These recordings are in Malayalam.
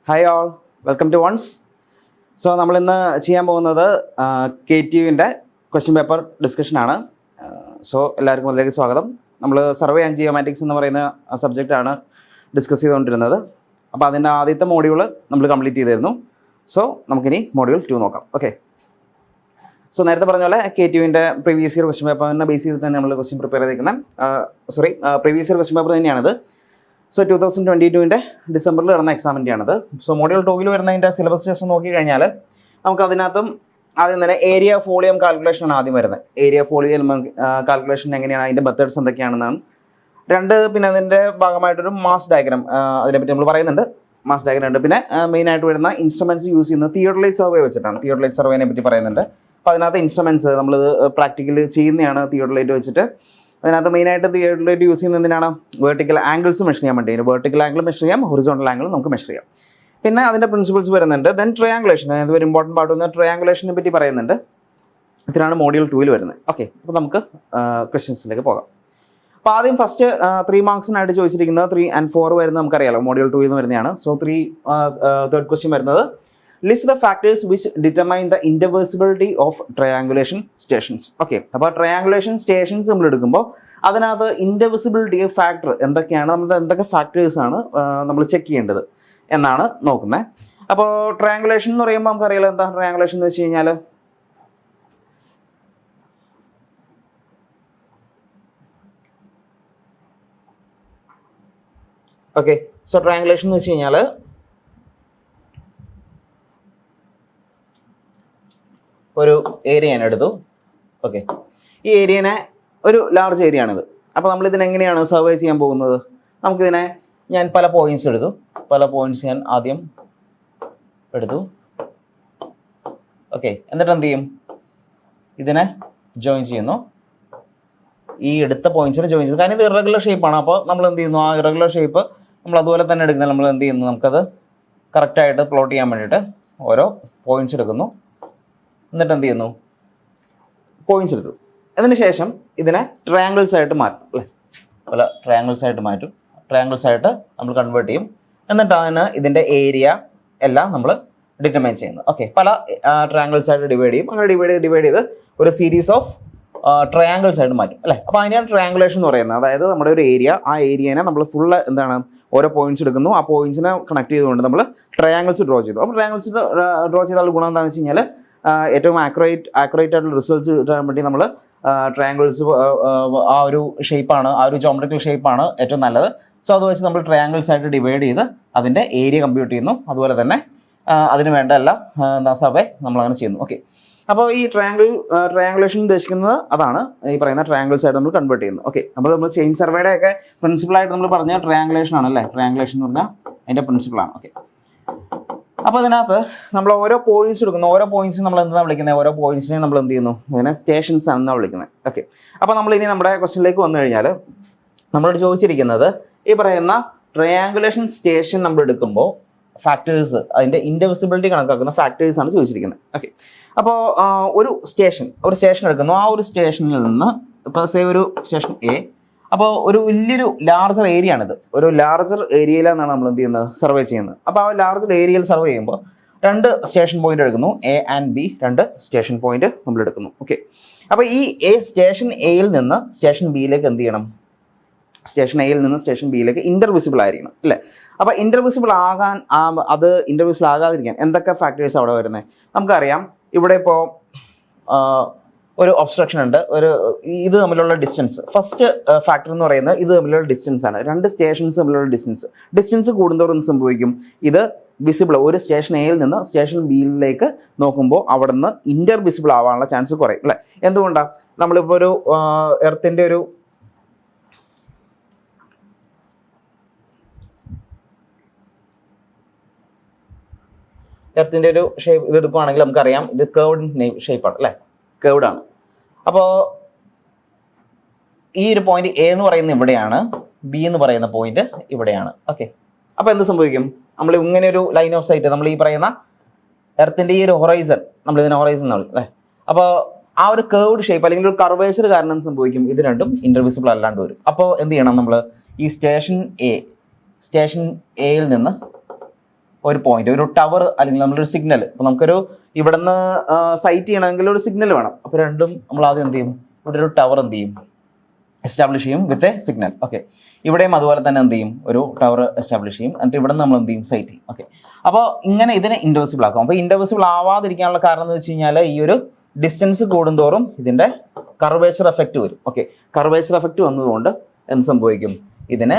Hi all, welcome to ones. So നമ്മളിന്ന് ചെയ്യാൻ പോകുന്നത് KTUവിൻ്റെ ക്വസ്റ്റ്യൻ പേപ്പർ ഡിസ്കഷനാണ്. സോ എല്ലാവർക്കും അതിലേക്ക് സ്വാഗതം. നമ്മൾ സർവേ ആൻഡ് ജിയോമാറ്റിക്സ് എന്ന് പറയുന്ന സബ്ജക്റ്റാണ് ഡിസ്കസ് ചെയ്തുകൊണ്ടിരുന്നത്. അപ്പോൾ അതിൻ്റെ ആദ്യത്തെ മോഡ്യൂൾ നമ്മൾ കംപ്ലീറ്റ് ചെയ്തിരുന്നു. സോ നമുക്കിനി മോഡ്യൂൾ 2 നോക്കാം. ഓക്കെ, സോ നേരത്തെ പറഞ്ഞ പോലെ KTUവിൻ്റെ പ്രീവിയസ് ഇയർ ക്വസ്റ്റ്യൻ പേപ്പറിനെ ബേസ് ചെയ്ത് തന്നെ നമ്മൾ ക്വസ്റ്റ്യൻ പ്രിപ്പയർ ചെയ്തിരിക്കുന്നത്. പ്രീവിയസ് ഇയർ ക്വസ്റ്റ്യൻ പേപ്പർ തന്നെയാണിത്. സോ 2022 ഡിസംബറിൽ നടന്ന എക്സാമിൻ്റെയാണത്. സോ മോഡ്യൂൾ 2 വരുന്നതിൻ്റെ സിലബസ് ജസ്റ്റ് നോക്കി കഴിഞ്ഞാൽ നമുക്ക് അതിനകത്തും ആദ്യം തന്നെ ഏരിയ വോളിയം കാൽക്കുലേഷനാണ് ആദ്യം വരുന്നത്. ഏരിയ വോളിയം കാൽക്കുലേഷൻ എങ്ങനെയാണ്, അതിൻ്റെ മെത്തേഡ്സ് എന്തൊക്കെയാണെന്നാണ്. പിന്നെ അതിൻ്റെ ഭാഗമായിട്ടൊരു മാസ് ഡയഗ്രാം അതിനെപ്പറ്റി നമ്മൾ പറയുന്നുണ്ട്. മാസ് ഡയഗ്രാം ഉണ്ട്. പിന്നെ മെയിനായിട്ട് വരുന്ന ഇൻസ്ട്രുമെൻറ്റ്സ് യൂസ് ചെയ്യുന്നത് തിയോഡലൈറ്റ് സർവേ വെച്ചിട്ടാണ്. തിയോഡലൈറ്റ് സർവേനെ പറ്റി പറയുന്നുണ്ട്. അപ്പോൾ അതിനകത്ത് ഇൻസ്ട്രുമെൻറ്റ്സ് നമ്മൾ പ്രാക്ടിക്കൽ ചെയ്യുന്നതാണ് തിയോഡലൈറ്റ് വെച്ചിട്ട്. അതിനകത്ത് മെയിനായിട്ട് തിയോഡലൈറ്റ് യൂസ് ചെയ്യുന്നത് എന്തിനാണ്? വെർട്ടിക്കൽ ആംഗിൾസ് മെഷർ ചെയ്യാൻ വേണ്ടി. വെർട്ടിക്കൽ ആംഗിൾ മെഷർ ചെയ്യാം, ഹൊറിസോണ്ടൽ ആംഗിൾ നമുക്ക് മെഷർ ചെയ്യാം. പിന്നെ അതിൻ്റെ പ്രിൻസിപ്പിൾസ് വരുന്നുണ്ട്. ദെൻ ട്രയാങ്കുലേഷൻ, അതായത് ഒരു ഇമ്പോർട്ടൻറ്റ് പാർട്ട് വന്ന ട്രയാങ്കുലേഷനെ പറ്റി പറയുന്നുണ്ട്. ഇതിനാണ് മോഡ്യൂൾ 2 വരുന്നത്. ഓക്കെ, അപ്പോൾ നമുക്ക് ക്വസ്റ്റ്യൻസിലേക്ക് പോകാം. അപ്പോൾ ആദ്യം ഫസ്റ്റ് 3 മാർക്സിനായിട്ട് ചോദിച്ചിരിക്കുന്നത് 3 and 4 വരുന്നത് നമുക്കറിയാലോ, മോഡ്യൂൾ 2 എന്ന് വരുന്നതാണ്. സോ തേർഡ് ക്വസ്റ്റ്യൻ വരുന്നത് list the factors which determine the indivisibility of triangulation stations. Okay, അപ്പോൾ ട്രയാങ്കുലേഷൻ സ്റ്റേഷൻസ് നമ്മൾ എടുക്കുമ്പോൾ അതിനകത്ത് ഇൻഡിവിസിബിലിറ്റി ഫാക്ടർ എന്തൊക്കെയാണ്, നമ്മൾ എന്തൊക്കെ ഫാക്ടേഴ്സാണ് നമ്മൾ ചെക്ക് ചെയ്യേണ്ടത് എന്നാണ് നോക്കുന്നത്. അപ്പോൾ ട്രയാങ്കുലേഷൻ എന്ന് പറയുമ്പോൾ നമുക്കറിയാലോ എന്താ ട്രയാങ്കുലേഷൻ എന്ന് വെച്ച് കഴിഞ്ഞാൽ ഓക്കെ. സോ ട്രയാങ്കുലേഷൻ എന്ന് വെച്ച് കഴിഞ്ഞാൽ ഒരു ഏരിയ ഞാൻ എടുത്തു. ഓക്കെ, ഈ ഏരിയനെ ഒരു ലാർജ് ഏരിയ ആണിത്. അപ്പോൾ നമ്മളിതിനെങ്ങനെയാണ് സർവേ ചെയ്യാൻ പോകുന്നത്? നമുക്കിതിനെ ഞാൻ പല പോയിന്റ്സ് എടുത്തു. പല പോയിന്റ്സ് ഞാൻ ആദ്യം എടുത്തു. ഓക്കെ, എന്നിട്ട് എന്ത് ചെയ്യും? ഇതിനെ ജോയിൻ ചെയ്യുന്നു. ഈ എടുത്ത പോയിന്റ്സിനെ ജോയിൻ ചെയ്യുന്നു. കാരണം ഇത് ഇറഗുലർ ഷേപ്പാണ്. അപ്പോൾ നമ്മൾ എന്ത് ചെയ്യുന്നു? ആ ഇറഗുലർ ഷേപ്പ് നമ്മൾ അതുപോലെ തന്നെ എടുക്കുന്നത്. നമ്മൾ എന്ത് ചെയ്യുന്നു? നമുക്കത് കറക്റ്റായിട്ട് പ്ലോട്ട് ചെയ്യാൻ വേണ്ടിയിട്ട് ഓരോ പോയിന്റ്സ് എടുക്കുന്നു. എന്നിട്ട് എന്ത് ചെയ്യുന്നു? പോയിന്റ്സ് എടുത്തു. അതിന് ശേഷം ഇതിനെ ട്രയാങ്കിൾസ് ആയിട്ട് മാറ്റും അല്ലേ? പല ട്രയാങ്കിൾസ് ആയിട്ട് മാറ്റും. ട്രയാങ്കിൾസ് ആയിട്ട് നമ്മൾ കൺവേർട്ട് ചെയ്യും. എന്നിട്ടാണ് ഇതിൻ്റെ ഏരിയ എല്ലാം നമ്മൾ ഡിറ്റർമൈൻ ചെയ്യുന്നത്. ഓക്കെ, പല ട്രയാങ്കിൾസ് ആയിട്ട് ഡിവൈഡ് ചെയ്യും. അങ്ങനെ ഡിവൈഡ് ചെയ്ത് ഒരു സീരീസ് ഓഫ് ട്രയാങ്കിൾസ് ആയിട്ട് മാറ്റും അല്ലേ? അപ്പോൾ അതിനെയാണ് ട്രയാങ്കുലേഷൻ എന്ന് പറയുന്നത്. അതായത് നമ്മുടെ ഒരു ഏരിയ, ആ ഏരിയനെ നമ്മൾ ഫുള്ള് എന്താണ് ഓരോ പോയിന്റ്സ് എടുക്കുന്നു. ആ പോയിന്റ്സിനെ കണക്ട് ചെയ്തുകൊണ്ട് നമ്മൾ ട്രയാങ്കിൾസ് ഡ്രോ ചെയ്തു. അപ്പോൾ ട്രയാങ്കിൾസ് ഡ്രോ ചെയ്താൽ ഗുണം എന്താണെന്ന് വെച്ച് കഴിഞ്ഞാൽ ഏറ്റവും ആക്യുറേറ്റ് ആയിട്ടുള്ള റിസൾട്ട്സ് കിട്ടാൻ വേണ്ടി നമ്മൾ ട്രയാങ്കിൾസ് ആ ഒരു ഷേപ്പാണ്, ആ ഒരു ജോമെട്രിക്കൽ ഷേപ്പാണ് ഏറ്റവും നല്ലത്. സോ അത് വെച്ച് നമ്മൾ ട്രയാങ്കിൾസ് ആയിട്ട് ഡിവൈഡ് ചെയ്ത് അതിൻ്റെ ഏരിയ കമ്പ്യൂട്ട് ചെയ്യുന്നു. അതുപോലെ തന്നെ അതിന് വേണ്ട എല്ലാം സർവേ നമ്മളങ്ങനെ ചെയ്യുന്നു. ഓക്കെ, അപ്പോൾ ഈ ട്രയാങ്കുലേഷൻ ഉദ്ദേശിക്കുന്നത് അതാണ്, ഈ പറയുന്ന ട്രയാങ്കിൾസ് ആയിട്ട് നമ്മൾ കൺവേർട്ട് ചെയ്യുന്നു. ഓക്കെ, അപ്പോൾ നമ്മൾ ചെയിൻ സർവേയുടെ ഒക്കെ പ്രിൻസിപ്പിളായിട്ട് നമ്മൾ പറഞ്ഞ ട്രയാങ്കുലേഷൻ ആണല്ലേ? ട്രയാങ്കുലേഷൻ എന്ന് പറഞ്ഞാൽ അതിൻ്റെ പ്രിൻസിപ്പിളാണ്. ഓക്കെ, അപ്പോൾ അതിനകത്ത് നമ്മൾ ഓരോ പോയിന്റ്സ് എടുക്കുന്നു. ഓരോ പോയിന്റ്സിനും നമ്മൾ എന്താണ് വിളിക്കുന്നത്? ഓരോ പോയിന്റ്സിനെ നമ്മൾ എന്ത് ചെയ്യുന്നു? അതിനെ സ്റ്റേഷൻസ് ആണെന്നാണ് വിളിക്കുന്നത്. ഓക്കെ, അപ്പോൾ നമ്മൾ ഇനി നമ്മുടെ ക്വസ്റ്റ്യനിലേക്ക് വന്നു കഴിഞ്ഞാൽ നമ്മളോട് ചോദിച്ചിരിക്കുന്നത് ഈ പറയുന്ന ട്രയാങ്കുലേഷൻ സ്റ്റേഷൻ നമ്മൾ എടുക്കുമ്പോൾ ഫാക്ടേഴ്സ്, അതിൻ്റെ ഇൻഡിവിസിബിലിറ്റി കണക്കാക്കുന്ന ഫാക്ടേഴ്സ് ആണ് ചോദിച്ചിരിക്കുന്നത്. ഓക്കെ, അപ്പോൾ ഒരു സ്റ്റേഷൻ എടുക്കുന്നു. ആ ഒരു സ്റ്റേഷനിൽ നിന്ന് ഇപ്പോൾ സേ ഒരു സ്റ്റേഷൻ A, അപ്പോൾ ഒരു വലിയൊരു ലാർജർ ഏരിയ ആണിത്. ഒരു ലാർജർ ഏരിയയിലാണ് നമ്മൾ എന്ത് ചെയ്യുന്നത്? സർവേ ചെയ്യുന്നത്. അപ്പോൾ ആ ലാർജർ ഏരിയയിൽ സർവേ ചെയ്യുമ്പോൾ 2 സ്റ്റേഷൻ പോയിന്റ് എടുക്കുന്നു. A and B 2 station point നമ്മൾ എടുക്കുന്നു. ഓക്കെ, അപ്പോൾ ഈ സ്റ്റേഷൻ എയിൽ നിന്ന് സ്റ്റേഷൻ ബിയിലേക്ക് എന്ത് ചെയ്യണം? സ്റ്റേഷൻ എയിൽ നിന്ന് സ്റ്റേഷൻ ബിയിലേക്ക് ഇന്റർവിസിബിൾ ആയിരിക്കണം അല്ലേ? അപ്പോൾ ഇന്റർവിസിബിൾ ആകാൻ, അത് ഇന്റർവിസിബിൾ ആകാതിരിക്കാൻ എന്തൊക്കെ ഫാക്ടേഴ്സ് അവിടെ വരുന്നത്? നമുക്കറിയാം. ഇവിടെ ഇപ്പോൾ ഒരു ഒബ്സ്ട്രക്ഷൻ ഉണ്ട്. ഇത് തമ്മിലുള്ള ഡിസ്റ്റൻസ്, ഫസ്റ്റ് ഫാക്ടർ എന്ന് പറയുന്നത് ഇത് തമ്മിലുള്ള ഡിസ്റ്റൻസ് ആണ്. 2 സ്റ്റേഷൻസ് തമ്മിലുള്ള ഡിസ്റ്റൻസ് കൂടുന്തോറും സംഭവിക്കും, ഇത് വിസിബിൾ, ഒരു സ്റ്റേഷൻ എയിൽ നിന്ന് സ്റ്റേഷൻ ബിയിലേക്ക് നോക്കുമ്പോൾ അവിടെ നിന്ന് ഇന്റർവിസിബിൾ ആവാനുള്ള ചാൻസ് കുറയും അല്ലേ? എന്തുകൊണ്ടാണ്? നമ്മളിപ്പോൾ ഒരു എർത്തിൻ്റെ ഒരു ഷേപ്പ് ഇത് എടുക്കുകയാണെങ്കിൽ നമുക്കറിയാം ഇത് കേർവ്ഡ് ഷേപ്പാണ് അല്ലേ? കേർവ്ഡ് ആണ്. അപ്പോൾ ഈ ഒരു പോയിന്റ് A എന്ന് പറയുന്നത് ഇവിടെയാണ്, B എന്ന് പറയുന്ന പോയിന്റ് ഇവിടെയാണ്. ഓക്കെ, അപ്പോൾ എന്ത് സംഭവിക്കും? നമ്മൾ ഇങ്ങനെ ഒരു ലൈൻ ഓഫ് സൈറ്റ്, നമ്മൾ ഈ പറയുന്ന എർത്തിൻ്റെ ഈ ഒരു ഹൊറൈസൺ, നമ്മൾ ഇതിനെ ഹൊറൈസൺ എന്നാണ് അല്ലേ? അപ്പോൾ ആ ഒരു കേർവ്ഡ് ഷേപ്പ് അല്ലെങ്കിൽ ഒരു കർവേച്ചർ കാരണം സംഭവിക്കും ഇത് രണ്ടും ഇന്റർവിസിബിൾ അല്ലാണ്ട് വരും. അപ്പോൾ എന്ത് ചെയ്യണം? നമ്മൾ ഈ സ്റ്റേഷൻ എയിൽ നിന്ന് ഒരു പോയിന്റ്, ഒരു ടവർ അല്ലെങ്കിൽ നമ്മളൊരു സിഗ്നൽ. അപ്പോൾ നമുക്കൊരു ഇവിടുന്ന് സൈറ്റ് ചെയ്യണമെങ്കിൽ ഒരു സിഗ്നൽ വേണം. അപ്പോൾ രണ്ടും നമ്മൾ ആദ്യം എന്ത് ചെയ്യും, ഇവിടെ ഒരു ടവർ എന്ത് ചെയ്യും, എസ്റ്റാബ്ലിഷ് ചെയ്യും വിത്ത് എ സിഗ്നൽ. ഓക്കെ, ഇവിടെയും അതുപോലെ തന്നെ എന്ത് ചെയ്യും, ഒരു ടവർ എസ്റ്റാബ്ലിഷ് ചെയ്യും. എന്നിട്ട് ഇവിടെ നമ്മൾ എന്ത് ചെയ്യും, സൈറ്റ് ചെയ്യും. ഓക്കെ, അപ്പോൾ ഇങ്ങനെ ഇതിനെ ഇൻഡവിസിബിൾ ആക്കും. അപ്പോൾ ഇൻഡവിസിബിൾ ആവാതിരിക്കാനുള്ള കാരണം എന്ന് വെച്ച് കഴിഞ്ഞാൽ ഈ ഒരു ഡിസ്റ്റൻസ് കൂടുന്തോറും ഇതിന്റെ കർവേച്ചർ എഫക്റ്റ് വരും. ഓക്കെ, കർവേച്ചർ എഫക്റ്റ് വന്നതുകൊണ്ട് എന്ത് സംഭവിക്കും, ഇതിന്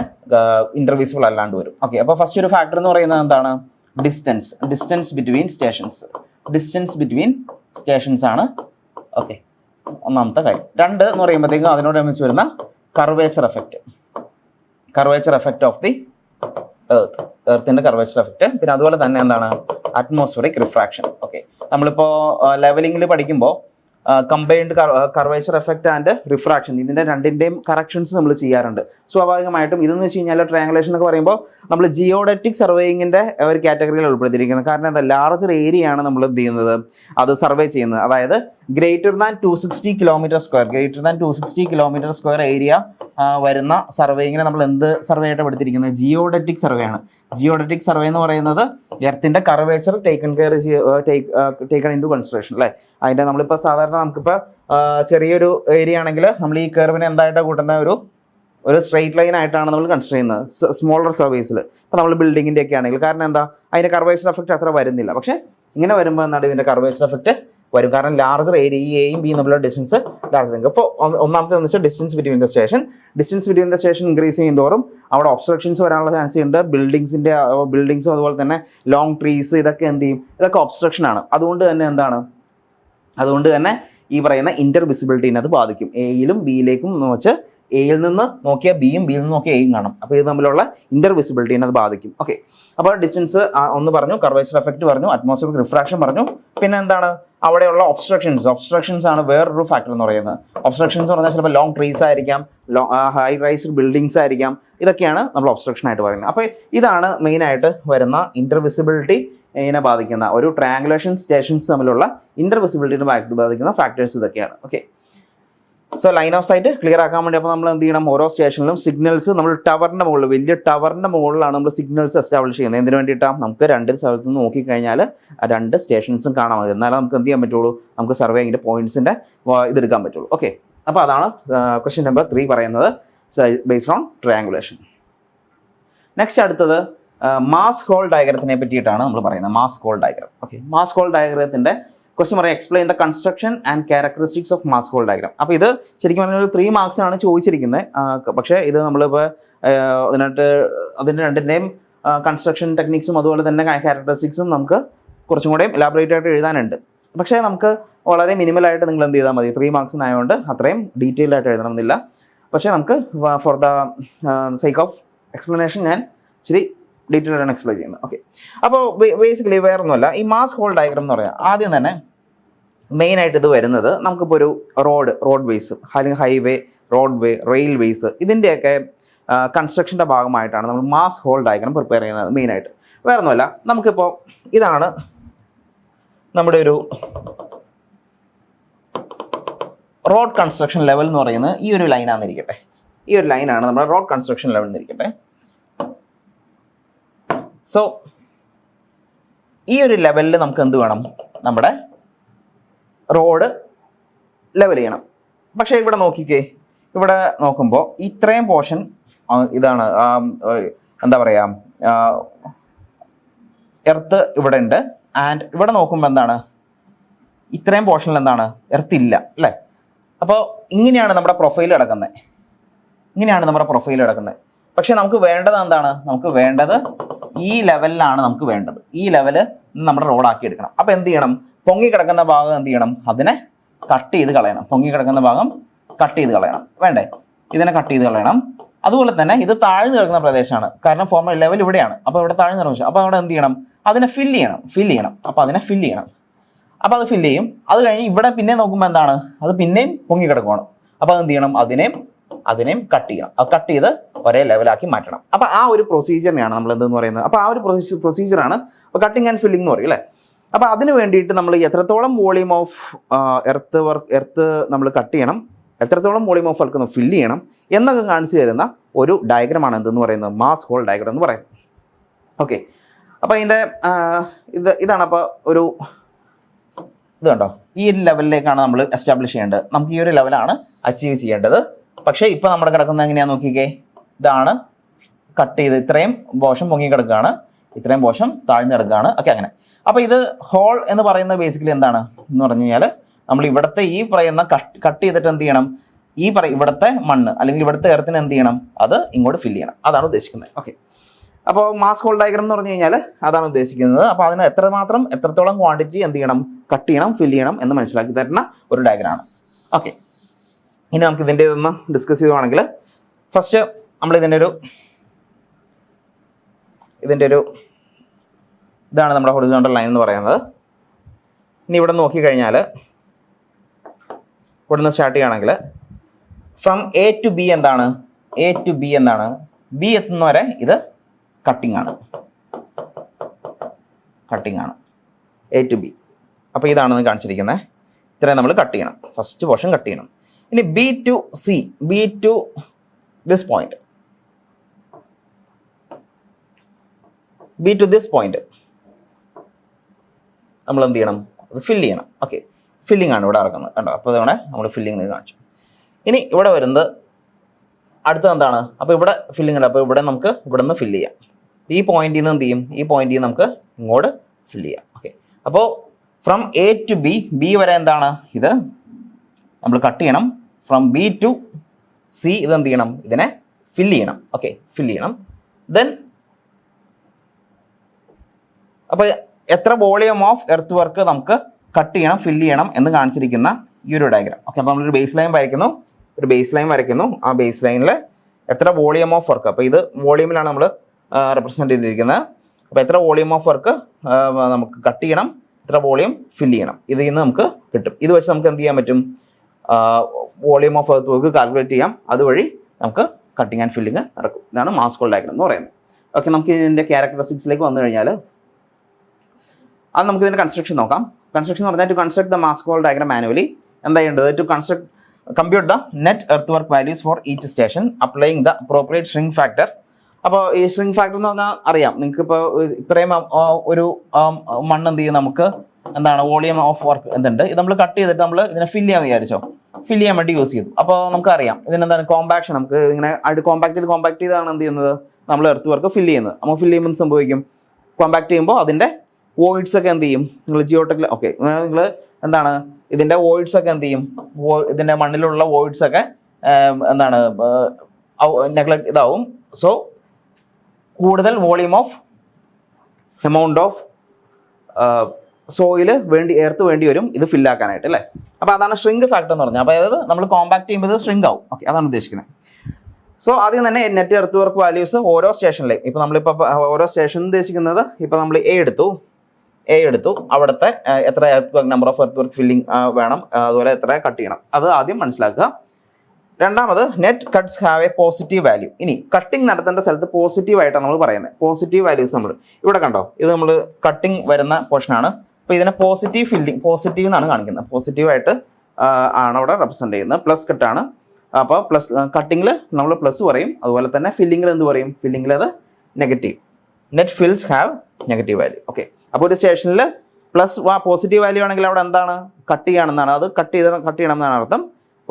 ഇന്റർവിസിബിൾ അല്ലാണ്ട് വരും. ഓക്കെ, അപ്പോൾ ഫസ്റ്റ് ഒരു ഫാക്ടർ എന്ന് പറയുന്നത് എന്താണ്, ഡിസ്റ്റൻസ് ബിറ്റ്വീൻ സ്റ്റേഷൻസ് ആണ്. ഓക്കെ, ഒന്നാമത്തെ കാര്യം. രണ്ട് എന്ന് പറയുമ്പോഴത്തേക്കും അതിനോടനുബന്ധിച്ച് വരുന്ന കർവേച്ചർ എഫക്റ്റ് ഓഫ് ദി എർത്തിന്റെ കർവേച്ചർ എഫക്റ്റ്. പിന്നെ അതുപോലെ തന്നെ എന്താണ്, അറ്റ്മോസ്ഫിയറിക് റിഫ്രാക്ഷൻ. ഓക്കെ, നമ്മളിപ്പോൾ ലെവലിംഗിൽ പഠിക്കുമ്പോൾ combined curvature effect and refraction, ഇതിന്റെ രണ്ടിന്റെയും കറക്ഷൻസ് നമ്മൾ ചെയ്യാറുണ്ട്. സ്വാഭാവികമായിട്ടും ഇതെന്ന് വെച്ച് കഴിഞ്ഞാൽ ട്രയാങ്കുലേഷൻ എന്നൊക്കെ പറയുമ്പോൾ നമ്മൾ ജിയോഡറ്റിക് സർവേയിങ്ങിന്റെ ഒരു കാറ്റഗറിയിൽ ഉൾപ്പെടുത്തിയിരിക്കുന്നത്. കാരണം എന്താ, ലാർജർ ഏരിയ ആണ് നമ്മൾ എന്ത് ചെയ്യുന്നത്, അത് സർവേ ചെയ്യുന്നത്. അതായത് greater than 260 kilometre square area വരുന്ന സർവേയിങ്ങിനെ നമ്മൾ എന്ത് സർവേ ആയിട്ട് എടുത്തിരിക്കുന്നത്, ജിയോഡറ്റിക് സർവേ ആണ്. ജിയോഡറ്റിക് സർവേ എന്ന് പറയുന്നത് എർത്തിന്റെ curvature taken into consideration അല്ലേ. അതിന്റെ നമ്മളിപ്പോൾ സാധാരണ നമുക്കിപ്പോൾ ചെറിയൊരു ഏരിയ ആണെങ്കിൽ നമ്മൾ ഈ കർവിനെ എന്തായിട്ടാണ് കൂട്ടുന്ന, ഒരു സ്ട്രെയിറ്റ് ലൈൻ ആയിട്ടാണ് നമ്മൾ കൺസിഡർ ചെയ്യുന്നത് സ്മോളർ സർവീസിൽ. ഇപ്പോൾ നമ്മൾ ബിൽഡിങ്ങിൻ്റെ ഒക്കെ ആണെങ്കിൽ. കാരണം എന്താ, അതിന്റെ കർവേച്ചർ എഫക്റ്റ് അത്ര വരുന്നില്ല. പക്ഷേ ഇങ്ങനെ വരുമ്പോൾ എന്താണ്, ഇതിന്റെ കർവേച്ചർ എഫക്റ്റ് വരും. കാരണം ലാർജർ ഏരിയ, ഈ എയും ബിയും തമ്മിലുള്ള ഡിസ്റ്റൻസ് ലാർജർ ആയിരിക്കും. അപ്പോൾ ഒന്നാമത്തെ എന്ന് വെച്ചാൽ distance between the station increase ചെയ്യുന്നതോറും അവിടെ ഒബ്സ്ട്രക്ഷൻസ് വരാനുള്ള ചാൻസ് ഉണ്ട്. ബിൽഡിങ്സും അതുപോലെ തന്നെ ലോങ് ട്രീസ് ഇതൊക്കെ എന്ത് ചെയ്യും, ഇതൊക്കെ ഒബ്സ്ട്രക്ഷൻ ആണ്. അതുകൊണ്ട് തന്നെ ഈ പറയുന്ന ഇന്റർവിസിബിലിറ്റീനെ അത് ബാധിക്കും. എയിലും ബിയിലേക്കും എന്ന് വെച്ചാൽ എയിൽ നിന്ന് നോക്കിയാൽ ബിയും ബിയിൽ നിന്ന് നോക്കിയാൽ എയും കാണും. അപ്പോൾ ഇത് തമ്മിലുള്ള ഇന്റർവിസിബിലിറ്റീനെ അത് ബാധിക്കും. ഓക്കെ, അപ്പോൾ ഡിസ്റ്റൻസ് ഒന്ന് പറഞ്ഞു, കർവേച്ചർ എഫക്റ്റ് പറഞ്ഞു, അറ്റ്മോസ്ഫിയറിക് റിഫ്രാക്ഷൻ പറഞ്ഞു. പിന്നെ എന്താണ്, അവിടെയുള്ള ഒബ്സ്ട്രക്ഷൻസ് ആണ് വേറൊരു ഫാക്ടർ എന്ന് പറയുന്നത്. ഒബ്സ്ട്രക്ഷൻസ് എന്ന് പറഞ്ഞാൽ ചിലപ്പോൾ ലോങ് ട്രീസ് ആയിരിക്കാം, ഹൈ റൈസ്ഡ് ബിൽഡിങ്സ് ആയിരിക്കാം. ഇതൊക്കെയാണ് നമ്മൾ ഒബ്സ്ട്രക്ഷൻ ആയിട്ട് പറയുന്നത്. അപ്പോൾ ഇതാണ് മെയിനായിട്ട് വരുന്ന ഇന്റർവിസിബിലിറ്റി ഇതിനെ ബാധിക്കുന്ന, ഒരു ട്രയാങ്കുലേഷൻ സ്റ്റേഷൻസ് തമ്മിലുള്ള ഇന്റർവിസിബിലിറ്റിനെ ബാധിക്കുന്ന ഫാക്ടേഴ്സ് ഇതൊക്കെയാണ്. Okay, so line of sight clear ആക്കാൻ വേണ്ടി അപ്പോൾ നമ്മൾ എന്ത് ചെയ്യണം, ഓരോ സ്റ്റേഷനിലും സിഗ്നൽസ് നമ്മൾ ടവറിന്റെ മുകളിൽ, വലിയ ടവറിന്റെ മുകളിലാണ് നമ്മൾ സിഗ്നൽസ് എസ്റ്റാബ്ലിഷ് ചെയ്യുന്നത്. എന്തിനു വേണ്ടിയിട്ടാണ്, നമുക്ക് രണ്ട് സ്ഥലത്ത് നിന്ന് നോക്കിക്കഴിഞ്ഞാൽ രണ്ട് സ്റ്റേഷൻസും കാണാൻ മതി. എന്നാലും നമുക്ക് എന്ത് ചെയ്യാൻ പറ്റുള്ളൂ, നമുക്ക് സർവേയിങ്ങിന്റെ പോയിന്റ്സിന്റെ ഇതെടുക്കാൻ പറ്റുള്ളൂ. ഓക്കെ, അപ്പോൾ അതാണ് ക്വസ്റ്റ്യൻ നമ്പർ 3 പറയുന്നത്, ബേസ്ഡ് ഓൺ ട്രയാങ്കുലേഷൻ. നെക്സ്റ്റ് അടുത്തത് മാസ് ഹോൾ ഡയഗ്രത്തിനെ പറ്റിയിട്ടാണ് നമ്മൾ പറയുന്നത്. Mass haul diagram. Okay, mass haul ഡയഗ്രത്തിന്റെ ക്വസ്റ്റ്യൻ പറയാം, explain the construction and characteristics of mass haul diagram. അപ്പോൾ ഇത് ശരിക്കും പറഞ്ഞാൽ ഒരു 3 മാർക്സ് ആണ് ചോദിച്ചിരിക്കുന്നത്. പക്ഷേ ഇത് നമ്മളിപ്പോൾ അതിൻ്റെ രണ്ടിൻ്റെയും കൺസ്ട്രക്ഷൻ ടെക്നിക്സും അതുപോലെ തന്നെ ക്യാരക്ടറിസ്റ്റിക്സും നമുക്ക് കുറച്ചും കൂടെ എലാബറേറ്റ് ആയിട്ട് എഴുതാനുണ്ട്. പക്ഷേ നമുക്ക് വളരെ മിനിമലായിട്ട് നിങ്ങൾ എന്ത് ചെയ്താൽ മതി, 3 മാർക്സിനായതുകൊണ്ട് അത്രയും ഡീറ്റെയിൽഡ് ആയിട്ട് എഴുതണമെന്നില്ല. പക്ഷേ നമുക്ക് for the sake of explanation ഞാൻ ഇച്ചിരി ഡീറ്റെയിൽഡ് ആണ് എക്സ്പ്ലെയിൻ ചെയ്യുന്നത്. ഓക്കെ, അപ്പോൾ ബേസിക്കലി വേറൊന്നുമല്ല, ഈ മാസ് ഹോൾ ഡയഗ്രാം എന്ന് പറയാം. ആദ്യം തന്നെ മെയിനായിട്ട് ഇത് വരുന്നത് നമുക്കിപ്പോൾ ഒരു റോഡ് വേസ് അല്ലെങ്കിൽ ഹൈവേ, റോഡ് വേ, റെയിൽവേസ് ഇതിൻ്റെയൊക്കെ കൺസ്ട്രക്ഷൻ്റെ ഭാഗമായിട്ടാണ് നമ്മൾ മാസ് ഹോൾ ഡയഗ്രാം പ്രിപ്പയർ ചെയ്യുന്നത്. മെയിനായിട്ട് വേറൊന്നുമല്ല, നമുക്കിപ്പോൾ ഇതാണ് നമ്മുടെ ഒരു റോഡ് കൺസ്ട്രക്ഷൻ ലെവൽ എന്ന് പറയുന്നത്. ഈ ഒരു ലൈനാണെന്നിരിക്കട്ടെ, ഈ ഒരു ലൈനാണ് നമ്മുടെ റോഡ് കൺസ്ട്രക്ഷൻ ലെവൽ എന്നിരിക്കട്ടെ. സോ ഈ ഒരു ലെവലിൽ നമുക്ക് എന്ത് വേണം, നമ്മുടെ റോഡ് ലെവൽ ചെയ്യണം. പക്ഷേ ഇവിടെ നോക്കിക്കേ, ഇവിടെ നോക്കുമ്പോൾ ഇത്രയും പോർഷൻ ഇതാണ് എന്താ പറയുക, എർത്ത് ഇവിടെ ഉണ്ട്. ആൻഡ് ഇവിടെ നോക്കുമ്പോൾ എന്താണ്, ഇത്രയും പോർഷനിൽ എന്താണ്, എർത്ത് ഇല്ല അല്ലേ. അപ്പോൾ ഇങ്ങനെയാണ് നമ്മുടെ പ്രൊഫൈൽ കിടക്കുന്നത്. പക്ഷെ നമുക്ക് വേണ്ടത് എന്താണ്, നമുക്ക് വേണ്ടത് ഈ ലെവലിലാണ് നമുക്ക് വേണ്ടത്. ഈ ലെവല് നമ്മുടെ റോഡാക്കി എടുക്കണം. അപ്പോൾ എന്ത് ചെയ്യണം, പൊങ്ങി കിടക്കുന്ന ഭാഗം എന്ത് ചെയ്യണം, അതിനെ കട്ട് ചെയ്ത് കളയണം. പൊങ്ങി കിടക്കുന്ന ഭാഗം കട്ട് ചെയ്ത് കളയണം, വേണ്ടേ, ഇതിനെ കട്ട് ചെയ്ത് കളയണം. അതുപോലെ തന്നെ ഇത് താഴ്ന്നു കിടക്കുന്ന പ്രദേശമാണ്, കാരണം ഫോർമൽ ലെവൽ ഇവിടെയാണ്. അപ്പോൾ ഇവിടെ താഴ്ന്നു കിടക്കുന്ന, അപ്പോൾ അവിടെ എന്ത് ചെയ്യണം, അതിനെ ഫില്ല് ചെയ്യണം. അപ്പോൾ അതിനെ ഫില്ല് ചെയ്യണം. അപ്പോൾ അത് ഫില്ല് ചെയ്യും. അത് കഴിഞ്ഞ് ഇവിടെ പിന്നെ നോക്കുമ്പോൾ എന്താണ്, അത് പിന്നെയും പൊങ്ങി കിടക്കുവാണ്. അപ്പോൾ അത് എന്ത് ചെയ്യണം, അതിനെയും കട്ട് ചെയ്യണം. അത് കട്ട് ചെയ്ത് ഒരേ ലെവലാക്കി മാറ്റണം. അപ്പോൾ ആ ഒരു പ്രൊസീജിയറിനെയാണ് നമ്മൾ എന്തെന്ന് പറയുന്നത്. അപ്പോൾ ആ ഒരു പ്രൊസീജിയറാണ് കട്ടിങ് ആൻഡ് ഫില്ലിംഗ് എന്ന് പറയും അല്ലേ. അപ്പോൾ അതിന് വേണ്ടിയിട്ട് നമ്മൾ എത്രത്തോളം വോളിയം ഓഫ് എർത്ത് നമ്മൾ കട്ട് ചെയ്യണം, എത്രത്തോളം വോളിയം ഓഫ് വർക്ക് ഫില്ല് ചെയ്യണം എന്നൊക്കെ കാണിച്ചു തരുന്ന ഒരു ഡയഗ്രമാണ് എന്തെന്ന് പറയുന്നത്, മാസ് ഹോൾ ഡയഗ്രം എന്ന് പറയുന്നത്. ഓക്കെ, അപ്പോൾ ഇതിൻ്റെ ഇതാണ് അപ്പോൾ ഒരു ഇത് കണ്ടോ, ഈ ഒരു ലെവലിലേക്കാണ് നമ്മൾ എസ്റ്റാബ്ലിഷ് ചെയ്യേണ്ടത്. നമുക്ക് ഈ ഒരു ലെവലാണ് അച്ചീവ് ചെയ്യേണ്ടത്. പക്ഷേ ഇപ്പോൾ നമ്മുടെ കിടക്കുന്നത് എങ്ങനെയാണെന്ന് നോക്കിക്കേ. ഇതാണ് കട്ട് ചെയ്ത് ഇത്രയും പോർഷൻ പൊങ്ങി കിടക്കുകയാണ്, ഇത്രയും പോർഷൻ താഴ്ന്നു കിടക്കുകയാണ്. ഓക്കെ, അങ്ങനെ. അപ്പോൾ ഇത് ഹോൾ എന്ന് പറയുന്നത് ബേസിക്കലി എന്താണ് എന്ന് പറഞ്ഞു കഴിഞ്ഞാൽ നമ്മൾ ഇവിടുത്തെ ഈ പറയുന്ന കട്ട് ചെയ്തിട്ട് എന്ത് ചെയ്യണം, ഇവിടുത്തെ മണ്ണ് അല്ലെങ്കിൽ ഇവിടുത്തെ എർത്തിന് എന്ത് ചെയ്യണം, അത് ഇങ്ങോട്ട് ഫില്ല് ചെയ്യണം. അതാണ് ഉദ്ദേശിക്കുന്നത്. ഓക്കെ, അപ്പോൾ മാസ് ഹോൾ ഡയഗ്രം എന്ന് പറഞ്ഞു കഴിഞ്ഞാൽ അതാണ് ഉദ്ദേശിക്കുന്നത്. അപ്പോൾ അതിന് എത്രത്തോളം ക്വാണ്ടിറ്റി എന്ത് ചെയ്യണം, കട്ട് ചെയ്യണം, ഫില്ല് ചെയ്യണം എന്ന് മനസ്സിലാക്കി തരുന്ന ഒരു ഡയഗ്രാമാണ്. ഓക്കെ, ഇനി നമുക്ക് ഇതിൻ്റെ ഒന്ന് ഡിസ്കസ് ചെയ്യുവാണെങ്കിൽ ഫസ്റ്റ് നമ്മൾ ഇതിൻ്റെ ഒരു ഇതാണ് നമ്മുടെ ഹൊറിസോണ്ടൽ ലൈൻ എന്ന് പറയുന്നത്. ഇനി ഇവിടെ നോക്കിക്കഴിഞ്ഞാൽ ഇവിടെ നിന്ന് സ്റ്റാർട്ട് ചെയ്യുകയാണെങ്കിൽ ഫ്രം എ ടു ബി എന്താണ്, ബി എത്തുന്ന വരെ ഇത് കട്ടിംഗ് ആണ് എ ടു ബി. അപ്പോൾ ഇതാണെന്ന് കാണിച്ചിരിക്കുന്നത്. ഇത്രയും നമ്മൾ കട്ട് ചെയ്യണം, ഫസ്റ്റ് പോർഷൻ കട്ട് ചെയ്യണം. ഇനി B to C, B to this point, നമ്മൾ എന്ത് ചെയ്യണം, അത് ഫില്ല് ചെയ്യണം. ഓക്കെ, ഫില്ലിംഗ് ആണ് ഇവിടെ നടക്കുന്നത് കണ്ടോ. അപ്പോൾ ഇതവിടെ നമ്മൾ ഫില്ലിംഗ് കാണിച്ചു. ഇനി ഇവിടെ വരുന്നത് അടുത്തത് എന്താണ്, അപ്പോൾ ഇവിടെ ഫില്ലിംഗ് ഉണ്ട്. അപ്പോൾ ഇവിടെ നമുക്ക് ഇവിടെ നിന്ന് ഫില്ല് ചെയ്യാം. ഈ പോയിന്റിൽ നിന്ന് എന്ത് ചെയ്യും, ഈ പോയിന്റിൽ നിന്ന് നമുക്ക് ഇങ്ങോട്ട് ഫില്ല് ചെയ്യാം. ഓക്കെ, അപ്പോൾ ഫ്രം എ ടു ബി വരെ എന്താണ്, ഇത് നമ്മൾ കട്ട് ചെയ്യണം. ഫ്രം ബി ടു സി ഇത് എന്ത് ചെയ്യണം, ഇതിനെ ഫില്ല് ചെയ്യണം. ഓക്കെ, ഫില്ല് ചെയ്യണം. ദെൻ അപ്പോൾ എത്ര വോളിയം ഓഫ് എർത്ത് വർക്ക് നമുക്ക് കട്ട് ചെയ്യണം, ഫില്ല് ചെയ്യണം എന്ന് കാണിച്ചിരിക്കുന്ന ഈ ഒരു ഡയഗ്രാം. ഓക്കെ, അപ്പോൾ നമ്മളൊരു ബേസ് ലൈൻ വരയ്ക്കുന്നു. ആ ബേസ് ലൈനിൽ എത്ര വോളിയം ഓഫ് വർക്ക്, അപ്പോൾ ഇത് വോളിയമിലാണ് നമ്മൾ റെപ്രസെൻറ്റ് ചെയ്തിരിക്കുന്നത്. അപ്പോൾ എത്ര വോളിയം ഓഫ് വർക്ക് നമുക്ക് കട്ട് ചെയ്യണം, എത്ര വോളിയം ഫില്ല് ചെയ്യണം, ഇതിൽ നിന്ന് നമുക്ക് കിട്ടും. ഇത് വെച്ച് നമുക്ക് എന്ത് ചെയ്യാൻ പറ്റും, volume of earth work calculate ചെയ്യാം. അതുവഴി നമുക്ക് കട്ടിങ് ആൻഡ് ഫില്ലിങ് നടക്കും. ഇതാണ് മാസ് ഹോൾ ഡയഗ്രം എന്ന് പറയുന്നത്. ഓക്കെ, നമുക്ക് ഇതിൻ്റെ ക്യാരക്ടറിസ്റ്റിക്സിലേക്ക് വന്നു കഴിഞ്ഞാൽ അത് നമുക്ക് ഇതിൻ്റെ കൺസ്ട്രക്ഷൻ നോക്കാം. കൺസ്ട്രക്ഷൻ എന്ന് പറഞ്ഞാൽ to construct the mass haul diagram manually എന്താ ചെയ്യേണ്ടത്, to compute the net earth work values for each station applying the appropriate shrink factor. അപ്പോൾ ഈ ഷ്രിങ്ക് ഫാക്ടർ എന്ന് പറഞ്ഞാൽ അറിയാം നിങ്ങൾക്ക്. ഇപ്പോൾ ഇത്രയും ഒരു മണ്ണ് എന്ത് ചെയ്യും, നമുക്ക് എന്താണ് വോളിയം ഓഫ് വർക്ക് എന്തുണ്ട്, ഇത് നമ്മൾ കട്ട് ചെയ്തിട്ട് നമ്മൾ ഇതിനെ ഫില്ല് ചെയ്യാൻ വിചാരിച്ചോ, ഫില്ല് ചെയ്യാൻ വേണ്ടി യൂസ് ചെയ്തു. അപ്പോൾ നമുക്കറിയാം ഇതിനെന്താണ് കോമ്പാക്ഷൻ, നമുക്ക് ഇങ്ങനെ കോമ്പാക്ട് ചെയ്താണ് എന്ത് ചെയ്യുന്നത്, നമ്മൾ എർത്ത് വർക്ക് ഫില്ല് ചെയ്യുന്നത്. നമ്മൾ ഫില്ല് ചെയ്യുമ്പോൾ സംഭവിക്കും, കോമ്പാക്ട് ചെയ്യുമ്പോൾ അതിൻ്റെ വോയിഡ്സ് ഒക്കെ എന്ത് ചെയ്യും, നിങ്ങൾ ജിയോടെക്കിൽ ഓക്കെ നിങ്ങൾ എന്താണ് ഇതിൻ്റെ വോയിഡ്സ് ഒക്കെ എന്ത് ചെയ്യും, ഇതിൻ്റെ മണ്ണിലുള്ള വോയിഡ്സ് ഒക്കെ എന്താണ് നെഗ്ലക്ട് ഇതാവും. സോ കൂടുതൽ volume of amount of soil earth വേണ്ടി വരും ഇത് ഫില്ലാക്കാനായിട്ട് അല്ലേ. അപ്പോൾ അതാണ് ഷ്രിങ്ക് ഫാക്ടർ എന്ന് പറഞ്ഞാൽ. അപ്പോൾ അതായത് നമ്മൾ കോമ്പാക്ട് ചെയ്യുമ്പോൾ ഇത് ഷ്രിങ്ക് ആവും. ഓക്കെ, അതാണ് ഉദ്ദേശിക്കുന്നത്. സോ ആദ്യം തന്നെ നെറ്റ് എർത്ത് വർക്ക് വാല്യൂസ് ഓരോ സ്റ്റേഷനിലേയും, ഇപ്പോൾ നമ്മളിപ്പോൾ ഓരോ സ്റ്റേഷൻ ഉദ്ദേശിക്കുന്നത്, ഇപ്പോൾ നമ്മൾ എ എടുത്തു അവിടുത്തെ എത്ര number of earth work filling വേണം, അതുപോലെ എത്ര കട്ട് ചെയ്യണം, അത് ആദ്യം മനസ്സിലാക്കുക. രണ്ടാമത് net cuts have A positive value. ഇനി കട്ടിങ് നടത്തേണ്ട സ്ഥലത്ത് പോസിറ്റീവ് ആയിട്ടാണ് നമ്മൾ പറയുന്നത്. പോസിറ്റീവ് വാല്യൂസ് നമ്മൾ ഇവിടെ കണ്ടോ, ഇത് നമ്മൾ കട്ടിങ് വരുന്ന പോർഷനാണ്. അപ്പോൾ ഇതിനെ പോസിറ്റീവ് എന്നാണ് കാണിക്കുന്നത്. പോസിറ്റീവായിട്ട് ആണ് അവിടെ റെപ്രസെൻറ്റ് ചെയ്യുന്നത്. പ്ലസ് കട്ടാണ്. അപ്പോൾ പ്ലസ് കട്ടിങ്ങിൽ നമ്മൾ പ്ലസ് പറയും, അതുപോലെ തന്നെ ഫില്ലിങ്ങിൽ എന്ത് പറയും, ഫില്ലിങ്ങിൽ അത് negative. Net fils have negative value. Okay, അപ്പോൾ ഒരു സ്റ്റേഷനിൽ പ്ലസ് പോസിറ്റീവ് വാല്യൂ ആണെങ്കിൽ അവിടെ എന്താണ്, കട്ട് ചെയ്യണമെന്നാണ്, അത് കട്ട് ചെയ്യണം എന്നാണ് അർത്ഥം.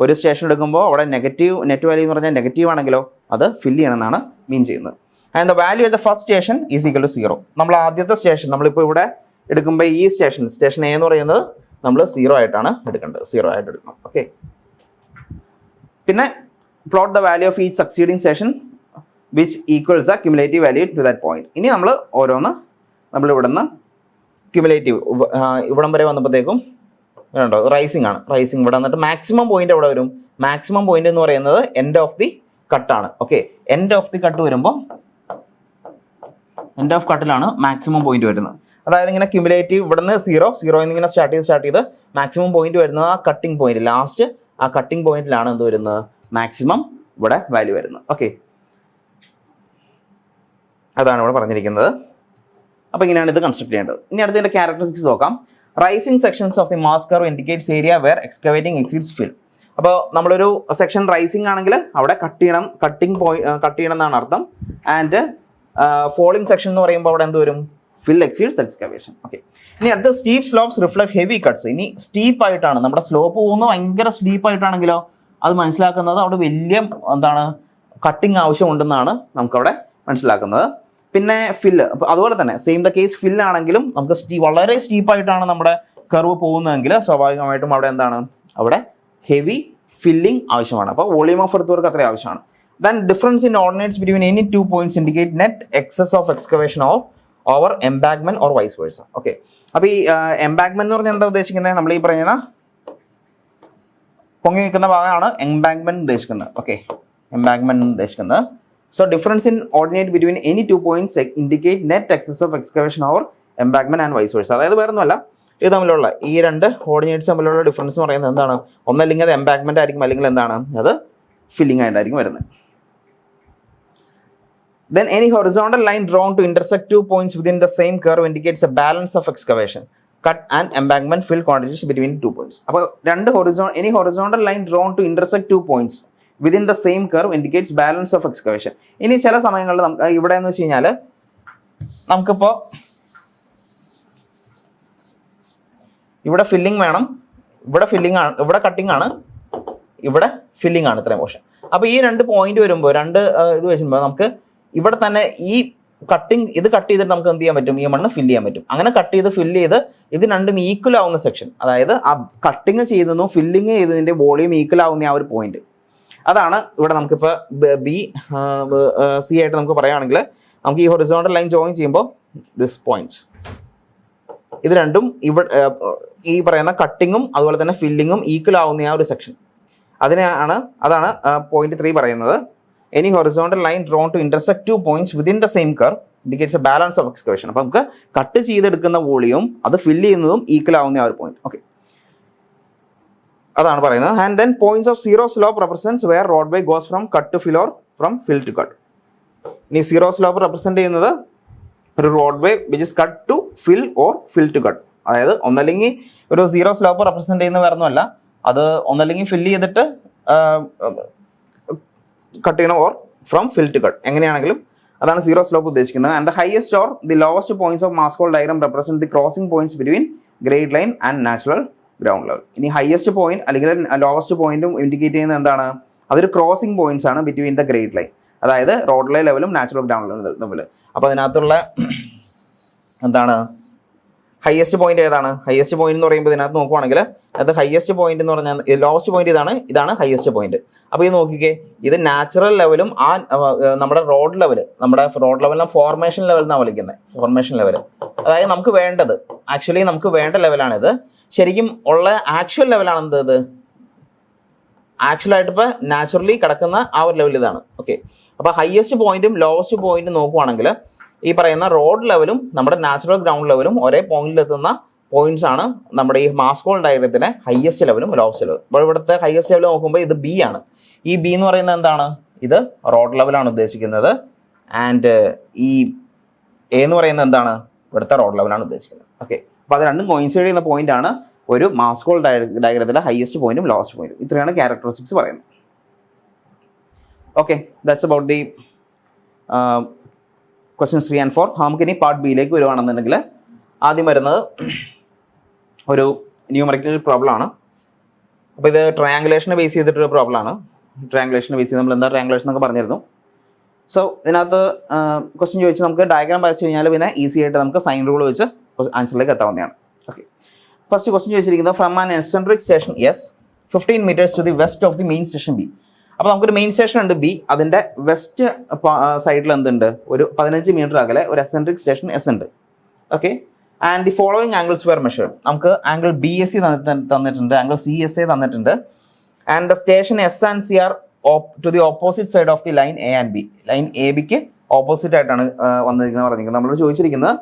ഒരു സ്റ്റേഷൻ എടുക്കുമ്പോൾ അവിടെ നെറ്റ് വാല്യൂ എന്ന് പറഞ്ഞാൽ നെഗറ്റീവ് ആണെങ്കിലോ അത് ഫില്ല് ചെയ്യണമെന്നാണ് മീൻ ചെയ്യുന്നത്. And the value at the first station is equal to 0. നമ്മൾ ആദ്യത്തെ സ്റ്റേഷൻ നമ്മളിപ്പോൾ ഇവിടെ എടുക്കുമ്പോൾ ഈ സ്റ്റേഷൻ എ എന്ന് പറയുന്നത് നമ്മൾ 0 ആയിട്ടാണ് എടുക്കേണ്ടത്, 0 ആയിട്ട് എടുക്കണം. ഓക്കെ, പിന്നെ plot the value of each succeeding station which equals a cumulative value to that point. ഇനി നമ്മൾ ഓരോന്ന് നമ്മൾ ഇവിടെ നിന്ന് ക്യുമുലേറ്റീവ് ഇവിടം വരെ വന്നപ്പോഴത്തേക്കും കണ്ടോ റൈസിംഗ് ആണ്. റൈസിംഗ് ഇവിടെ വന്നിട്ട് മാക്സിമം പോയിന്റ് എവിടെ വരും, മാക്സിമം പോയിന്റ് എന്ന് പറയുന്നത് എൻഡ് ഓഫ് ദി കട്ടാണ്. Okay, end of the cut വരുമ്പോൾ എൻഡ് ഓഫ് കട്ടിലാണ് മാക്സിമം പോയിന്റ് വരുന്നത്. അതായത് ഇങ്ങനെ ക്യുമുലേറ്റീവ് ഇവിടുന്ന് 0 എന്നിങ്ങനെ സ്റ്റാർട്ട് ചെയ്ത് മാക്സിമം പോയിന്റ് വരുന്നത് ആ കട്ടിംഗ് പോയിന്റ്, ലാസ്റ്റ് ആ കട്ടിംഗ് പോയിന്റിലാണ് എന്ത് വരുന്നത്, മാക്സിമം ഇവിടെ വാല്യൂ വരുന്നത്. ഓക്കെ, അതാണ് ഇവിടെ പറഞ്ഞിരിക്കുന്നത്. അപ്പോൾ ഇങ്ങനെയാണ് ഇത് കൺസ്ട്രക്ട് ചെയ്യേണ്ടത്. ഇനി അടുത്തതിൻ്റെ ക്യാരക്ടറിസ്റ്റിക്സ് നോക്കാം. Rising sections of the mass curve indicates area where excavating exceeds fill. അപ്പോൾ നമ്മളൊരു സെക്ഷൻ റൈസിംഗ് ആണെങ്കിൽ അവിടെ കട്ട് ചെയ്യണം എന്നാണ് അർത്ഥം. ആൻഡ് ഫോളിംഗ് സെക്ഷൻ എന്ന് പറയുമ്പോൾ അവിടെ എന്ത് വരും, fill exceeds excavation. Okay. ഇനി അടുത്ത steep slopes reflect heavy cuts. ഇനി സ്റ്റീപ്പ് ആയിട്ടാണ് നമ്മുടെ സ്ലോപ്പ് പോകുന്നത്, ഭയങ്കര സ്റ്റീപ്പ് ആയിട്ടാണെങ്കിലോ അത് മനസ്സിലാക്കുന്നത് അവിടെ വലിയ എന്താണ് കട്ടിങ് ആവശ്യമുണ്ടെന്നാണ് നമുക്കവിടെ മനസ്സിലാക്കുന്നത്. പിന്നെ ഫില്ല് അതുപോലെ തന്നെ സെയിം ദ കേസ് ഫില്ല് ആണെങ്കിലും നമുക്ക് വളരെ സ്റ്റീപ്പായിട്ടാണ് നമ്മുടെ കർവ് പോകുന്നതെങ്കിൽ സ്വാഭാവികമായിട്ടും അവിടെ എന്താണ് അവിടെ ഹെവി ഫില്ലിംഗ് ആവശ്യമാണ്. അപ്പോൾ വോളിയം ഓഫ് എർത്ത് വർക്ക് അത്രയും ആവശ്യമാണ്. Then difference in ordinates between any 2 points indicate net excess of excavation over embankment or vice versa. Okay, അപ്പോൾ ഈ എംബാങ്ക്മെന്റ് എന്ന് പറഞ്ഞാൽ എന്താ ഉദ്ദേശിക്കുന്നത്? നമ്മൾ ഈ പറയുന്ന പൊങ്ങി നിൽക്കുന്ന ഭാഗമാണ് എംബാങ്ക്മെന്റ് ഉദ്ദേശിക്കുന്നത്. ഓക്കെ, എംബാങ്ക്മെന്റ് ഉദ്ദേശിക്കുന്നത്. So difference in ordinate between any 2 points indicate net excess of excavation over embankment and vice versa. അതായത് വേറെ ഒന്നുമല്ല, ഇത് തമ്മിലുള്ള ഈ രണ്ട് ഓർഡിനേറ്റ്സ് തമ്മിലുള്ള ഡിഫറൻസ് എന്ന് പറയുന്നത് എന്താണ്? ഒന്നല്ലെങ്കിൽ അത് എംബാങ്ക്മെന്റ് ആയിരിക്കും, അല്ലെങ്കിൽ എന്താണ് അത് ഫില്ലിംഗ് ആയിട്ടായിരിക്കും വരുന്നത്. Then any horizontal line drawn to intersect 2 points within the same curve indicates a balance of excavation, cut and embankment fill quantities between 2 points. അപ്പോൾ any horizontal line drawn to intersect 2 points within the same curve indicates balance of excavation. ഇനി ചില സമയങ്ങളിൽ നമുക്ക് ഇവിടെ എന്ന് വെച്ച് കഴിഞ്ഞാൽ നമുക്കിപ്പോൾ ഇവിടെ ഫില്ലിംഗ് വേണം, ഇവിടെ ഫില്ലിംഗ് ആണ്, ഇവിടെ കട്ടിംഗ് ആണ്, ഇവിടെ ഫില്ലിംഗ് ആണ്, ഇത്രയും പോർഷൻ. അപ്പോൾ ഈ രണ്ട് പോയിന്റ് വരുമ്പോൾ ഇത് വെച്ചുമ്പോൾ നമുക്ക് ഇവിടെ തന്നെ ഈ ഇത് കട്ട് ചെയ്തിട്ട് നമുക്ക് എന്ത് ചെയ്യാൻ പറ്റും? ഈ മണ്ണ് ഫില്ല് ചെയ്യാൻ പറ്റും. അങ്ങനെ കട്ട് ചെയ്ത് ഫില്ല് ചെയ്ത് ഇത് രണ്ടും ഈക്വൽ ആവുന്ന സെക്ഷൻ, അതായത് ആ കട്ടിങ് ചെയ്തതും ഫില്ലിങ് ചെയ്തതിന്റെ വോളിയം ഈക്വൽ ആവുന്ന ആ ഒരു പോയിന്റ്, അതാണ് ഇവിടെ നമുക്കിപ്പോൾ സി ആയിട്ട് നമുക്ക് പറയുകയാണെങ്കിൽ നമുക്ക് ഈ ഹൊറിസോണ്ടൽ ലൈൻ ജോയിൻ ചെയ്യുമ്പോൾ ദിസ് പോയിന്റ്സ് ഇത് രണ്ടും ഇവിടെ ഈ പറയുന്ന കട്ടിങ്ങും അതുപോലെ തന്നെ ഫില്ലിങ്ങും ഈക്വൽ ആവുന്ന ആ ഒരു സെക്ഷൻ, അതാണ് പോയിന്റ് 3 പറയുന്നത്. Any horizontal line drawn to intersect 2 points within the same curve indicates a balance of excavation. അപ്പോൾ നമുക്ക് കട്ട് ചെയ്തെടുക്കുന്ന വോളിയം അത് ഫില്ല് ചെയ്യുന്നതും ഈക്വൽ ആവുന്ന ആ ഒരു പോയിന്റ്. ഓക്കെ, അതാണ് പറയുന്നത്. And then points of zero slope represents where roadway goes from cut to fill or from fill to cut. ഇനി സീറോ സ്ലോപ്പ് റെപ്രസെന്റ് ചെയ്യുന്നത് ഒരു roadway which is cut to fill or fill to cut. അതായത് ഒന്നല്ലെങ്കിൽ ഒരു സീറോ സ്ലോപ്പ് റെപ്രസെന്റ് ചെയ്യുന്ന വേറെ ഒന്നുമല്ല, അത് ഒന്നല്ലെങ്കിൽ ഫില്ല് ചെയ്തിട്ട് കട്ട് ചെയ്യണം or from fill to cut, എങ്ങനെയാണെങ്കിലും അതാണ് സീറോ സ്ലോപ്പ് ഉദ്ദേശിക്കുന്നത്. And the highest or the lowest points of mass haul diagram represent the crossing points between grade line and natural ground level. ഇനി ഹൈയസ്റ്റ് പോയിന്റ് അല്ലെങ്കിൽ ലോവസ്റ്റ് പോയിന്റും ഇൻഡിക്കേറ്റ് ചെയ്യുന്നത് എന്താണ്? അതൊരു ക്രോസിംഗ് പോയിന്റ്സ് ആണ് ബിറ്റ്വീൻ ദ ഗ്രേഡ് ലൈൻ, അതായത് റോഡ് ലൈൻ ലെവലും നാച്ചുറൽ ഗ്രൗണ്ട് ലെവലും തമ്മിൽ. അപ്പോൾ അതിനകത്തുള്ള എന്താണ് ഹയസ്റ്റ് പോയിന്റ് ഏതാണ്? ഹയസ്റ്റ് പോയിന്റ് എന്ന് പറയുമ്പോൾ ഇതിനകത്ത് നോക്കുവാണെങ്കിൽ അത് ഹയസ്റ്റ് പോയിന്റ് എന്ന് പറഞ്ഞാൽ ലോവസ്റ്റ് പോയിന്റ് ഇതാണ് ഹയസ്റ്റ് പോയിന്റ്. അപ്പോൾ ഇത് നോക്കിക്കേ, ഇത് നാച്ചുറൽ ലെവലും ആ നമ്മുടെ റോഡ് ലെവലിനെ ഫോർമേഷൻ ലെവൽ എന്നാണ് വിളിക്കുന്നത്. ഫോർമേഷൻ ലെവൽ അതായത് നമുക്ക് വേണ്ട ലെവലാണിത്. ശരിക്കും ഉള്ള ആക്ച്വൽ ലെവലാണ് ഇത് ആക്ച്വലായിട്ട് ഇപ്പോൾ നാച്ചുറലി കിടക്കുന്ന ആ ഒരു ലെവൽ ഇതാണ്. ഓക്കെ, അപ്പോൾ ഹയസ്റ്റ് പോയിന്റും ലോവസ്റ്റ് പോയിന്റും നോക്കുവാണെങ്കിൽ ഈ പറയുന്ന റോഡ് ലെവലും നമ്മുടെ നാച്ചുറൽ ഗ്രൗണ്ട് ലെവലും ഒരേ പോയിന്റിൽ എത്തുന്ന പോയിന്റ്സ് ആണ് നമ്മുടെ ഈ മാസ്കോൾ ഡയഗ്രത്തിലെ ഹയസ്റ്റ് ലെവലും ലോവസ്റ്റ് ലെവലും. അപ്പോൾ ഇവിടുത്തെ ഹയസ്റ്റ് ലെവൽ നോക്കുമ്പോൾ ഇത് ബി ആണ്. ഈ ബി എന്ന് പറയുന്നത് എന്താണ്? ഇത് റോഡ് ലെവലാണ് ഉദ്ദേശിക്കുന്നത്. ആൻഡ് ഈ എ എന്ന് പറയുന്നത് എന്താണ്? ഇവിടുത്തെ റോഡ് ലെവലാണ് ഉദ്ദേശിക്കുന്നത്. ഓക്കെ, അപ്പോൾ അത് രണ്ടും കോയിൻസൈഡ് ചെയ്യുന്ന പോയിന്റ് ആണ് ഒരു മാസ്കോൾ ഡയഗ്രത്തിലെ ഹയസ്റ്റ് പോയിന്റും ലോവസ്റ്റ് പോയിന്റും. ഇത്രയാണ് ക്യാരക്ടറിസ്റ്റിക്സ് പറയുന്നത്. Okay, that's about the questions 3 and 4. നമുക്ക് ഇനി പാർട്ട് ബിയിലേക്ക് വരുവാണെന്നുണ്ടെങ്കിൽ ആദ്യം വരുന്നത് ഒരു ന്യൂമറിക്കൽ പ്രോബ്ലം ആണ്. അപ്പോൾ ഇത് ട്രയാങ്കുലേഷനെ ബേസ് ചെയ്തിട്ടൊരു പ്രോബ്ലം ആണ്. ട്രയാങ്കുലേഷനെ ബേസ് ചെയ്ത് നമ്മൾ എന്താ ട്രയാങ്കുലേഷൻ എന്നൊക്കെ പറഞ്ഞിരുന്നു. സോ ഇതിനകത്ത് ക്വസ്റ്റ്യൻ ചോദിച്ച് നമുക്ക് ഡയഗ്രാം വരച്ച് കഴിഞ്ഞാൽ പിന്നെ ഈസി ആയിട്ട് നമുക്ക് സൈൻ റൂൾ വെച്ച് ആൻസറിലേക്ക് എത്താവുന്നതാണ്. ഓക്കെ, ഫസ്റ്റ് ക്വസ്റ്റ്യൻ ചോദിച്ചിരിക്കുന്നത് from an eccentric station S 15 meters to the west of the main station B. അപ്പോൾ നമുക്കൊരു മെയിൻ സ്റ്റേഷൻ ഉണ്ട് ബി, അതിൻ്റെ വെസ്റ്റ് സൈഡിൽ എന്തുണ്ട്? ഒരു 15 meter അകലെ ഒരു എക്സെൻട്രിക് സ്റ്റേഷൻ എസ് ഉണ്ട്. Okay, and the following angles were measured. നമുക്ക് ആംഗിൾ ബി എസ് സി തന്നിട്ടുണ്ട്, ആംഗിൾ സി എസ് എ തന്നിട്ടുണ്ട്. And the station S and C are to the opposite side of the line A and B. Line A ബിക്ക് ഓപ്പോസിറ്റ് ആയിട്ടാണ് പറഞ്ഞിരിക്കുന്നത്. നമ്മളോട് ചോദിച്ചിരിക്കുന്നത്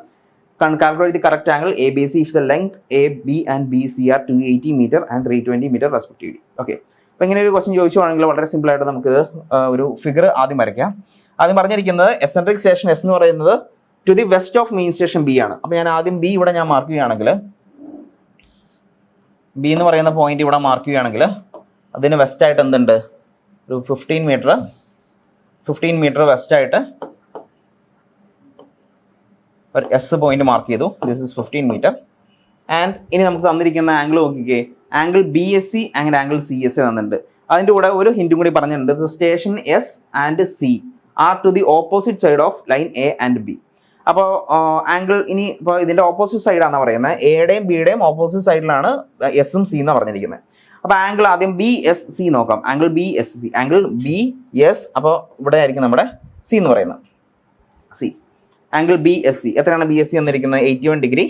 calculate the correct angle A B C if the length A B and B C are 280 meter and 320 meter respectively. Okay, അപ്പോൾ ഇങ്ങനെ ഒരു ക്വസ്റ്റ്യൻ ചോദിച്ചുവാണെങ്കിൽ വളരെ സിമ്പിൾ ആയിട്ട് നമുക്കിത് ഒരു ഫിഗർ ആദ്യം വരയ്ക്കാം. ആദ്യം പറഞ്ഞിരിക്കുന്നത് എക്സെൻട്രിക് സ്റ്റേഷൻ എസ് എന്ന് പറയുന്നത് to the west of main station B ആണ്. അപ്പോൾ ഞാൻ ആദ്യം ബി ഇവിടെ ഞാൻ മാർക്ക് ചെയ്യുകയാണെങ്കിൽ, ബി എന്ന് പറയുന്ന പോയിന്റ് ഇവിടെ മാർക്ക് ചെയ്യുകയാണെങ്കിൽ അതിന് വെസ്റ്റ് ആയിട്ട് എന്തുണ്ട്? ഒരു 15 meter വെസ്റ്റ് ആയിട്ട് ഒരു എസ് പോയിന്റ് മാർക്ക് ചെയ്തു. This is 15 metre. ആൻഡ് ഇനി നമുക്ക് തന്നിരിക്കുന്ന ആംഗിൾ നോക്കിക്കേ. Angle B S C and angle C S A തന്നിട്ടുണ്ട്. അതിൻ്റെ കൂടെ ഒരു ഹിൻറ്റും കൂടി പറഞ്ഞിട്ടുണ്ട്. Station S and C are to the opposite side of line A and B. അപ്പോൾ ആംഗിൾ ഇനി ഇപ്പോൾ ഇതിൻ്റെ ഓപ്പോസിറ്റ് സൈഡാണെന്ന് പറയുന്നത്. എയുടെയും ബിയുടെയും ഓപ്പോസിറ്റ് സൈഡിലാണ് എസും സി എന്ന് പറഞ്ഞിരിക്കുന്നത്. അപ്പോൾ ആംഗിൾ ആദ്യം ബി എസ് സി നോക്കാം. Angle B S C, angle B S, അപ്പോൾ ഇവിടെ ആയിരിക്കും നമ്മുടെ സി എന്ന് പറയുന്നത്. C angle B S C എത്രയാണ് ബി എസ് സി എന്നിരിക്കുന്നത്? 81 degree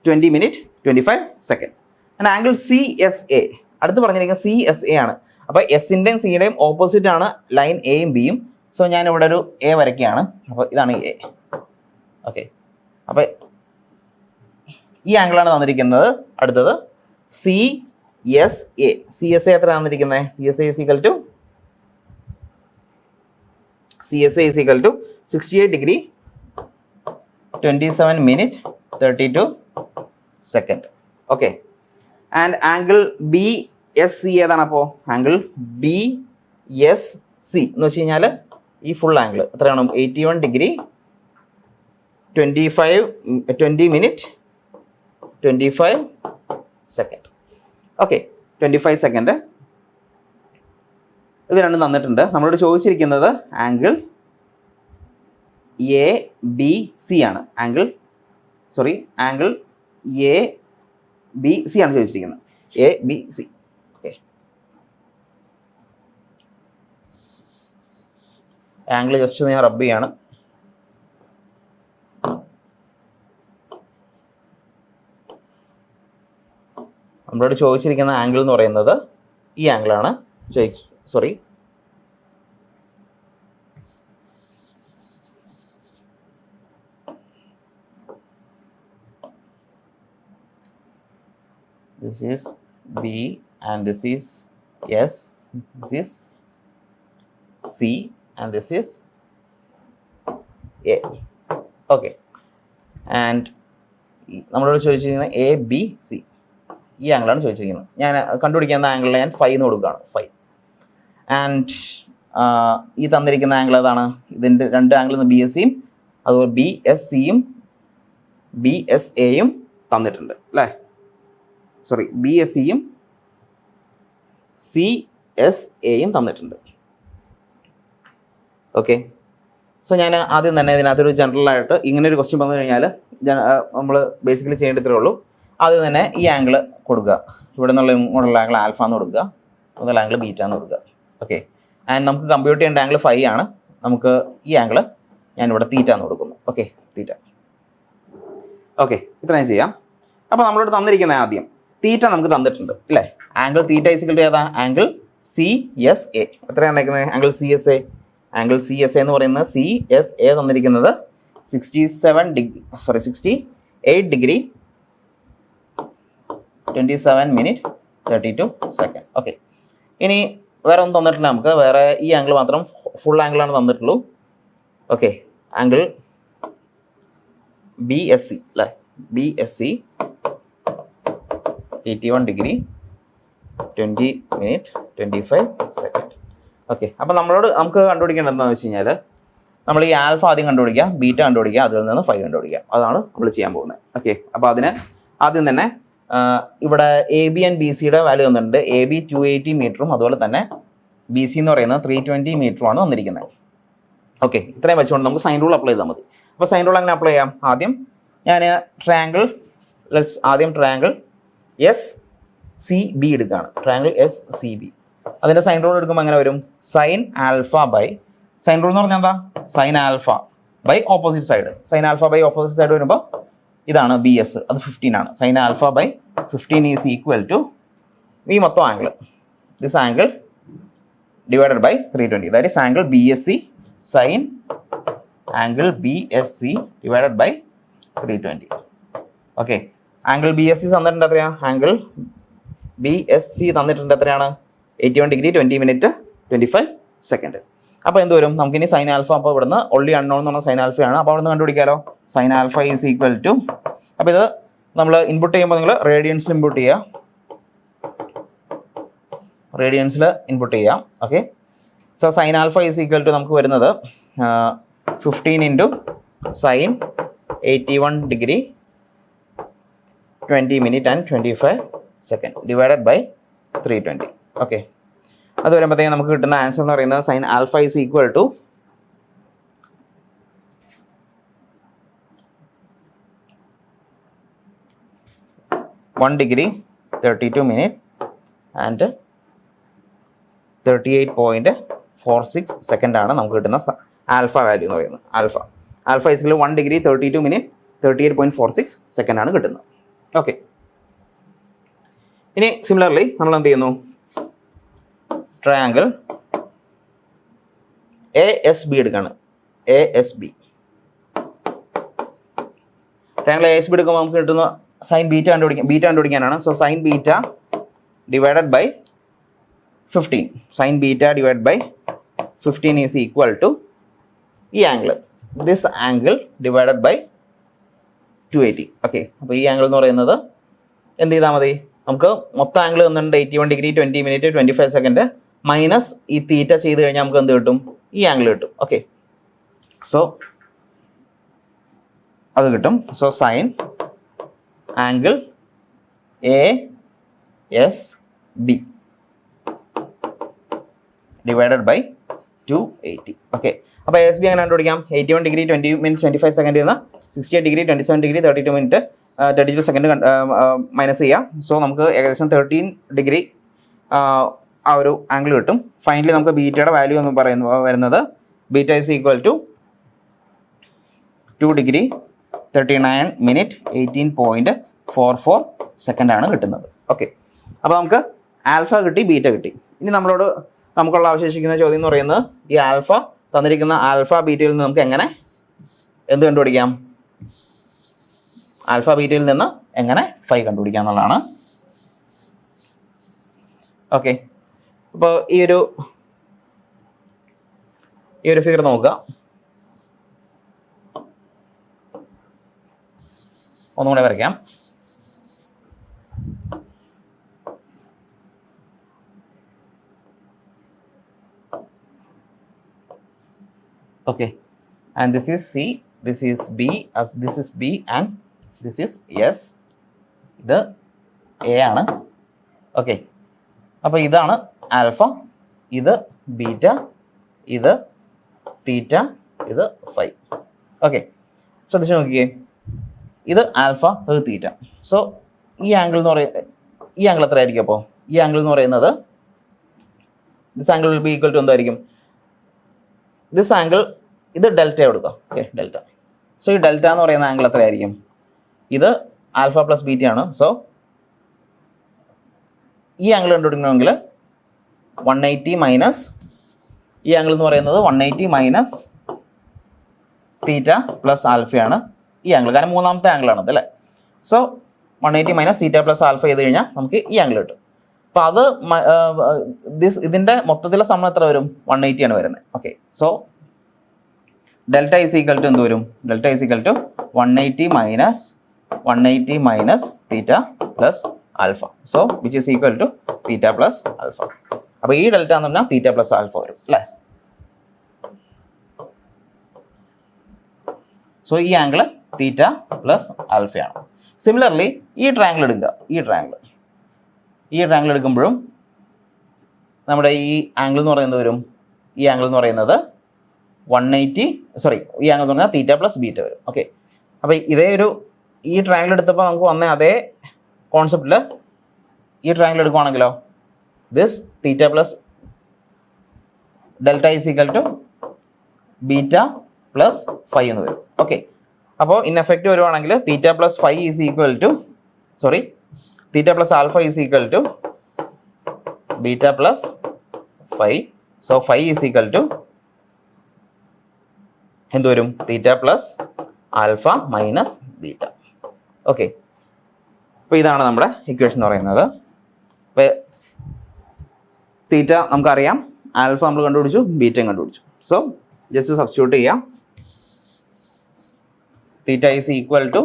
20 minute 25 second. And angle C S A അടുത്ത് പറഞ്ഞിരിക്കുന്നത് സി എസ് എ ആണ്. അപ്പോൾ എസിൻ്റെയും സിയുടെയും ഓപ്പോസിറ്റ് ആണ് ലൈൻ എയും ബിയും. സോ ഞാൻ ഇവിടെ ഒരു എ വരയ്ക്കുകയാണ്. അപ്പോൾ ഇതാണ് എ. ഓക്കെ, അപ്പോൾ ഈ ആംഗിളാണ് തന്നിരിക്കുന്നത്. അടുത്തത് C S A. C S A എത്ര തന്നിരിക്കുന്നത്? C S A equal to 68 degree 27 minute 32 second. Okay, and angle B S C ഏതാണ്? അപ്പോൾ ആംഗിൾ ബി എസ് സി എന്ന് വെച്ച് കഴിഞ്ഞാൽ ഈ ഫുൾ ആംഗിൾ എത്രയാണ്? 81 degree 20 minute 25 second. Okay, 25 second. ഇത് രണ്ടും തന്നിട്ടുണ്ട്. നമ്മളോട് ചോദിച്ചിരിക്കുന്നത് ആംഗിൾ എ ബി സി ആണ്. ആംഗിൾ എ ബി സി ആണ് ചോദിച്ചിരിക്കുന്നത്. A B C. Okay, angle just ഞാൻ റബ്ബ് ചെയ്യാണ്. നമ്മളോട് ചോദിച്ചിരിക്കുന്ന ആംഗിൾ എന്ന് പറയുന്നത് ഈ ആംഗിളാണ്. This is B and this is S, this is C and this is A. Okay, and നമ്മളോട് ചോദിച്ചിരിക്കുന്നത് എ ബി സി ഈ ആംഗിളാണ് ചോദിച്ചിരിക്കുന്നത്. ഞാൻ കണ്ടുപിടിക്കുന്ന ആംഗിളിൽ ഞാൻ 5 എന്ന് കൊടുക്കുകയാണ്. 5. ആൻഡ് ഈ തന്നിരിക്കുന്ന ആംഗിൾ ഏതാണ്? ഇതിൻ്റെ രണ്ട് ആംഗിൾ ബി എസ് സിയും അതുപോലെ ബി എസ് സിയും ബി എസ് എയും തന്നിട്ടുണ്ട് അല്ലേ? ബി എസ് സിയും സി എസ് എയും തന്നിട്ടുണ്ട്. ഓക്കെ, സോ ഞാൻ ആദ്യം തന്നെ ഇതിനകത്തൊരു ജനറലായിട്ട് ഇങ്ങനെ ഒരു ക്വസ്റ്റ്യൻ വന്നു കഴിഞ്ഞാൽ നമ്മൾ ബേസിക്കലി ചെയ്യേണ്ടത്രേ ഉള്ളൂ. ആദ്യം തന്നെ ഈ ആംഗിൾ കൊടുക്കുക. ഇവിടെ നിന്നുള്ള ഇങ്ങോട്ടുള്ള ആംഗിൾ ആൽഫ എന്ന് കൊടുക്കുക, അതുപോലെ ആംഗിൾ ബീറ്റ എന്ന് കൊടുക്കുക. ഓക്കെ, ആൻഡ് നമുക്ക് കമ്പ്യൂട്ട് ചെയ്യേണ്ട ആംഗിൾ 5 ആണ്. നമുക്ക് ഈ ആംഗിൾ ഞാനിവിടെ തീറ്റ എന്ന് കൊടുക്കുന്നു. ഓക്കെ, തീറ്റ. ഓക്കെ, ഇത്രയും ചെയ്യാം. അപ്പോൾ നമ്മളോട് തന്നിരിക്കുന്ന ആദ്യം തീറ്റ നമുക്ക് തന്നിട്ടുണ്ട് അല്ലേ? ആംഗിൾ തീറ്റ ഈക്വൽ ടു ഏതാ? Angle C S A. എത്രയാണ് തന്നിരിക്കുന്നത്? Angle C S A. Angle C S A എന്ന് പറയുന്നത് സി എസ് എ തന്നിരിക്കുന്നത് 68 ഡിഗ്രി 27 മിനിറ്റ് 32 സെക്കൻഡ്. ഓക്കെ, ഇനി വേറെ ഒന്നും തന്നിട്ടില്ല നമുക്ക്. വേറെ ഈ ആംഗിൾ മാത്രം ഫുൾ ആംഗിളാണ് തന്നിട്ടുള്ളൂ. Okay, angle B S C അല്ലേ? B S C 81 degree 20 minute 25 second. Okay, അപ്പോൾ നമുക്ക് കണ്ടുപിടിക്കേണ്ടത് എന്താണെന്ന് വെച്ച് കഴിഞ്ഞാൽ നമ്മൾ ഈ ആൽഫ ആദ്യം കണ്ടുപിടിക്കുക, ബീറ്റ കണ്ടുപിടിക്കുക, അതിൽ നിന്ന് 5 കണ്ടുപിടിക്കുക. അതാണ് നമ്മൾ ചെയ്യാൻ പോകുന്നത്. ഓക്കെ, അപ്പോൾ അതിന് ആദ്യം തന്നെ ഇവിടെ എ ബി ആൻഡ് ബി സിയുടെ വാല്യൂ തന്നിട്ടുണ്ട്. എ ബി 280 മീറ്ററും അതുപോലെ തന്നെ ബി സി എന്ന് പറയുന്നത് 320 മീറ്ററുമാണ് വന്നിരിക്കുന്നത്. ഓക്കെ, ഇത്രയും വെച്ചുകൊണ്ട് നമുക്ക് സൈൻ റൂൾ അപ്ലൈ ചെയ്താൽ മതി. അപ്പോൾ സൈൻ റൂൾ എങ്ങനെ അപ്ലൈ ചെയ്യാം? ആദ്യം ഞാൻ ട്രയാങ്കിൾ എസ് സി ബി എടുക്കുകയാണ്. Triangle S C B. അതിൻ്റെ സൈൻ റൂൾ എടുക്കുമ്പോൾ എങ്ങനെ വരും? Sine alpha by, sine rule എന്ന് പറഞ്ഞാൽ എന്താ? Sine alpha by opposite side. Sine alpha by opposite side വരുമ്പോൾ ഇതാണ് ബി എസ്, അത് 15 ആണ്. Sine alpha by 15 is equal to ഈ മൊത്തം angle, this angle divided by 320. That is angle B S C sine angle B S C divided by 320. Okay, angle B S C തന്നിട്ടുണ്ട് എത്രയാണ്? ആംഗിൾ ബി എസ് സി തന്നിട്ടുണ്ട് എത്രയാണ്? 81 ഡിഗ്രി 20 മിനിറ്റ് 25 സെക്കൻഡ്. അപ്പോൾ എന്ത് വരും? നമുക്കിനി സൈൻ ആൽഫ, അപ്പോൾ ഇവിടുന്ന് ഒള്ളി അൺനോൺ എന്ന് പറഞ്ഞാൽ സൈൻ ആൽഫയാണ്. അപ്പോൾ അവിടെ നിന്ന് കണ്ടുപിടിക്കാമല്ലോ. Sine alpha is equal to, അപ്പോൾ ഇത് നമ്മൾ ഇൻപുട്ട് ചെയ്യുമ്പോൾ നിങ്ങൾ റേഡിയൻസിൽ ഇൻപുട്ട് ചെയ്യുക. Okay, so sine alpha is equal to നമുക്ക് വരുന്നത് 15 × sine 81 degree 20 minute and 25 second divided by 320. Okay, അത് വരുമ്പോഴത്തേക്കും നമുക്ക് കിട്ടുന്ന ആൻസർ എന്ന് പറയുന്നത് sine alpha is equal to 1 degree 32 minute and 38.46 second ആണ് നമുക്ക് കിട്ടുന്ന ആൽഫ വാല്യൂ എന്ന് പറയുന്നത്. ആൽഫ ഇസിൽ 1 degree 32 minute 38.46 സെക്കൻഡ് ആണ് കിട്ടുന്നത്. ഓക്കെ, ഇനി സിമിലർലി നമ്മൾ എന്ത് ചെയ്യുന്നു, ട്രയാങ്കിൾ ASB എടുക്കുകയാണ്. ASB ട്രയാങ്കിൾ ASB എടുക്കുമ്പോൾ നമുക്ക് കിട്ടുന്ന സൈൻ ബീറ്റ കണ്ടുപിടിക്കാനാണ്. So sine beta divided by 15, sine beta divide by 15 is equal to ഈ angle, this angle divided by 280. Okay, അപ്പോൾ ഈ ആംഗിൾ എന്ന് പറയുന്നത് എന്ത് ചെയ്താൽ മതി, നമുക്ക് മൊത്തം ആംഗിൾ വന്നിട്ടുണ്ട് 81 ഡിഗ്രി 20 മിനിറ്റ് 25 സെക്കൻഡ് മൈനസ് ഈ തീറ്റ ചെയ്ത് കഴിഞ്ഞാൽ നമുക്ക് എന്ത് കിട്ടും, ഈ ആംഗിൾ കിട്ടും. ഓക്കെ, സോ അത് കിട്ടും. So sine angle ASB divided by 280. Okay, അപ്പോൾ ASB എങ്ങനെ കണ്ടുപിടിക്കാം, 81 ഡിഗ്രി 20 മിനിറ്റ് 25 സെക്കൻഡിൽ നിന്ന് 68 degree 27 degree 32 minute 32 second minus ചെയ്യാം. സോ നമുക്ക് ഏകദേശം 13 ഡിഗ്രി ആ ഒരു ആംഗിൾ കിട്ടും. ഫൈനലി നമുക്ക് ബീറ്റയുടെ വാല്യൂ എന്ന് വരുന്നത് beta is equal to 2 degree 39 minute 18.44 second ആണ് കിട്ടുന്നത്. ഓക്കെ, അപ്പോൾ നമുക്ക് ആൽഫ കിട്ടി, ബീറ്റ കിട്ടി. ഇനി നമുക്കുള്ള അവശേഷിക്കുന്ന ചോദ്യം എന്ന് പറയുന്നത് ഈ ആൽഫ തന്നിരിക്കുന്ന ആൽഫ ബീറ്റയിൽ നിന്ന് നമുക്ക് എങ്ങനെ എന്ത് കണ്ടുപിടിക്കാം, ആൽഫ ബീറ്റയിൽ നിന്ന് എങ്ങനെ ഫൈ കണ്ടുപിടിക്കാം എന്നുള്ളതാണ്. ഓക്കെ, അപ്പോൾ ഈ ഒരു ഫിഗർ നോക്കുക. ഒന്നും കൂടെ വരയ്ക്കാം. Okay, and this is C, this is B, as this is B and this is S. ഇത് A ആണ്. ഓക്കെ, അപ്പോൾ ഇതാണ് ആൽഫ, ഇത് ബീറ്റ, ഇത് തീറ്റ, ഇത് ഫൈ. ഓക്കെ, ശ്രദ്ധിച്ച് നോക്കിയേ, ഇത് ആൽഫ, ഇത് തീറ്റ. സോ ഈ ആംഗിൾ എത്ര ആയിരിക്കും, അപ്പോൾ ഈ ആംഗിൾ എന്ന് പറയുന്നത് this angle will be equal to എന്തായിരിക്കും, ദിസ് ആംഗിൾ, ഇത് ഡെൽറ്റ കൊടുക്കുക. Okay, delta. സോ ഈ ഡെൽറ്റ എന്ന് പറയുന്ന ആംഗിൾ എത്രയായിരിക്കും, ഇത് ആൽഫ പ്ലസ് ബീറ്റ ആണ്. സോ ഈ ആംഗിൾ കണ്ടുപിടിക്കണമെങ്കിൽ 180 മൈനസ് ഈ ആംഗിൾ എന്ന് പറയുന്നത് 180 മൈനസ് തീറ്റ പ്ലസ് ആൽഫയാണ് ഈ ആംഗിൾ, കാരണം മൂന്നാമത്തെ ആംഗിളാണത് അല്ലേ. So 180 minus theta plus alpha ചെയ്ത് കഴിഞ്ഞാൽ നമുക്ക് ഈ ആംഗിൾ കിട്ടും. അപ്പോൾ അത് ഇതിൻ്റെ മൊത്തത്തിലെ സമയം എത്ര വരും, 180 ആണ് വരുന്നത്. Okay, so delta is equal to എന്ത് വരും, delta is equal to 180 minus theta plus alpha. So which is equal to theta plus alpha. അപ്പോൾ ഈ ഡെൽറ്റ എന്ന് പറഞ്ഞാൽ തീറ്റ പ്ലസ് ആൽഫ വരും അല്ലേ. സോ ഈ ആംഗിൾ തീറ്റ പ്ലസ് ആൽഫയാണ്. സിമിലർലി ഈ ട്രയാങ്കിൾ എടുക്കുക, ഈ ട്രയാങ്കിൾ എടുക്കുമ്പോഴും നമ്മുടെ ഈ ആംഗിൾ എന്ന് പറയുന്നത് വരും, ഈ ആംഗിൾ എന്ന് പറയുന്നത് 180, ഈ ആംഗിൾ എന്ന് പറഞ്ഞാൽ തീറ്റ പ്ലസ് ബീറ്റ വരും. ഓക്കെ, അപ്പോൾ ഈ ട്രയാങ്കിൾ എടുത്തപ്പോൾ നമുക്ക് വന്ന അതേ കോൺസെപ്റ്റിൽ ഈ ട്രയാങ്കിൾ എടുക്കുവാണെങ്കിലോ, this theta plus delta is equal to beta plus phi എന്ന് വരും. ഓക്കെ, അപ്പോൾ ഇൻ എഫക്റ്റ് വരുവാണെങ്കിൽ theta plus phi is equal to theta plus alpha is equal to beta plus phi. So phi is equal to എന്ത് വരും, theta plus alpha minus beta. Okay, അപ്പോൾ ഇതാണ് നമ്മുടെ ഇക്വേഷൻ എന്ന് പറയുന്നത്. അപ്പോൾ തീറ്റ നമുക്കറിയാം, ആൽഫ നമ്മൾ കണ്ടുപിടിച്ചു, ബീറ്റയും കണ്ടുപിടിച്ചു. സോ ജസ്റ്റ് സബ്സ്റ്റിറ്റ്യൂട്ട് ചെയ്യാം. Theta is equal to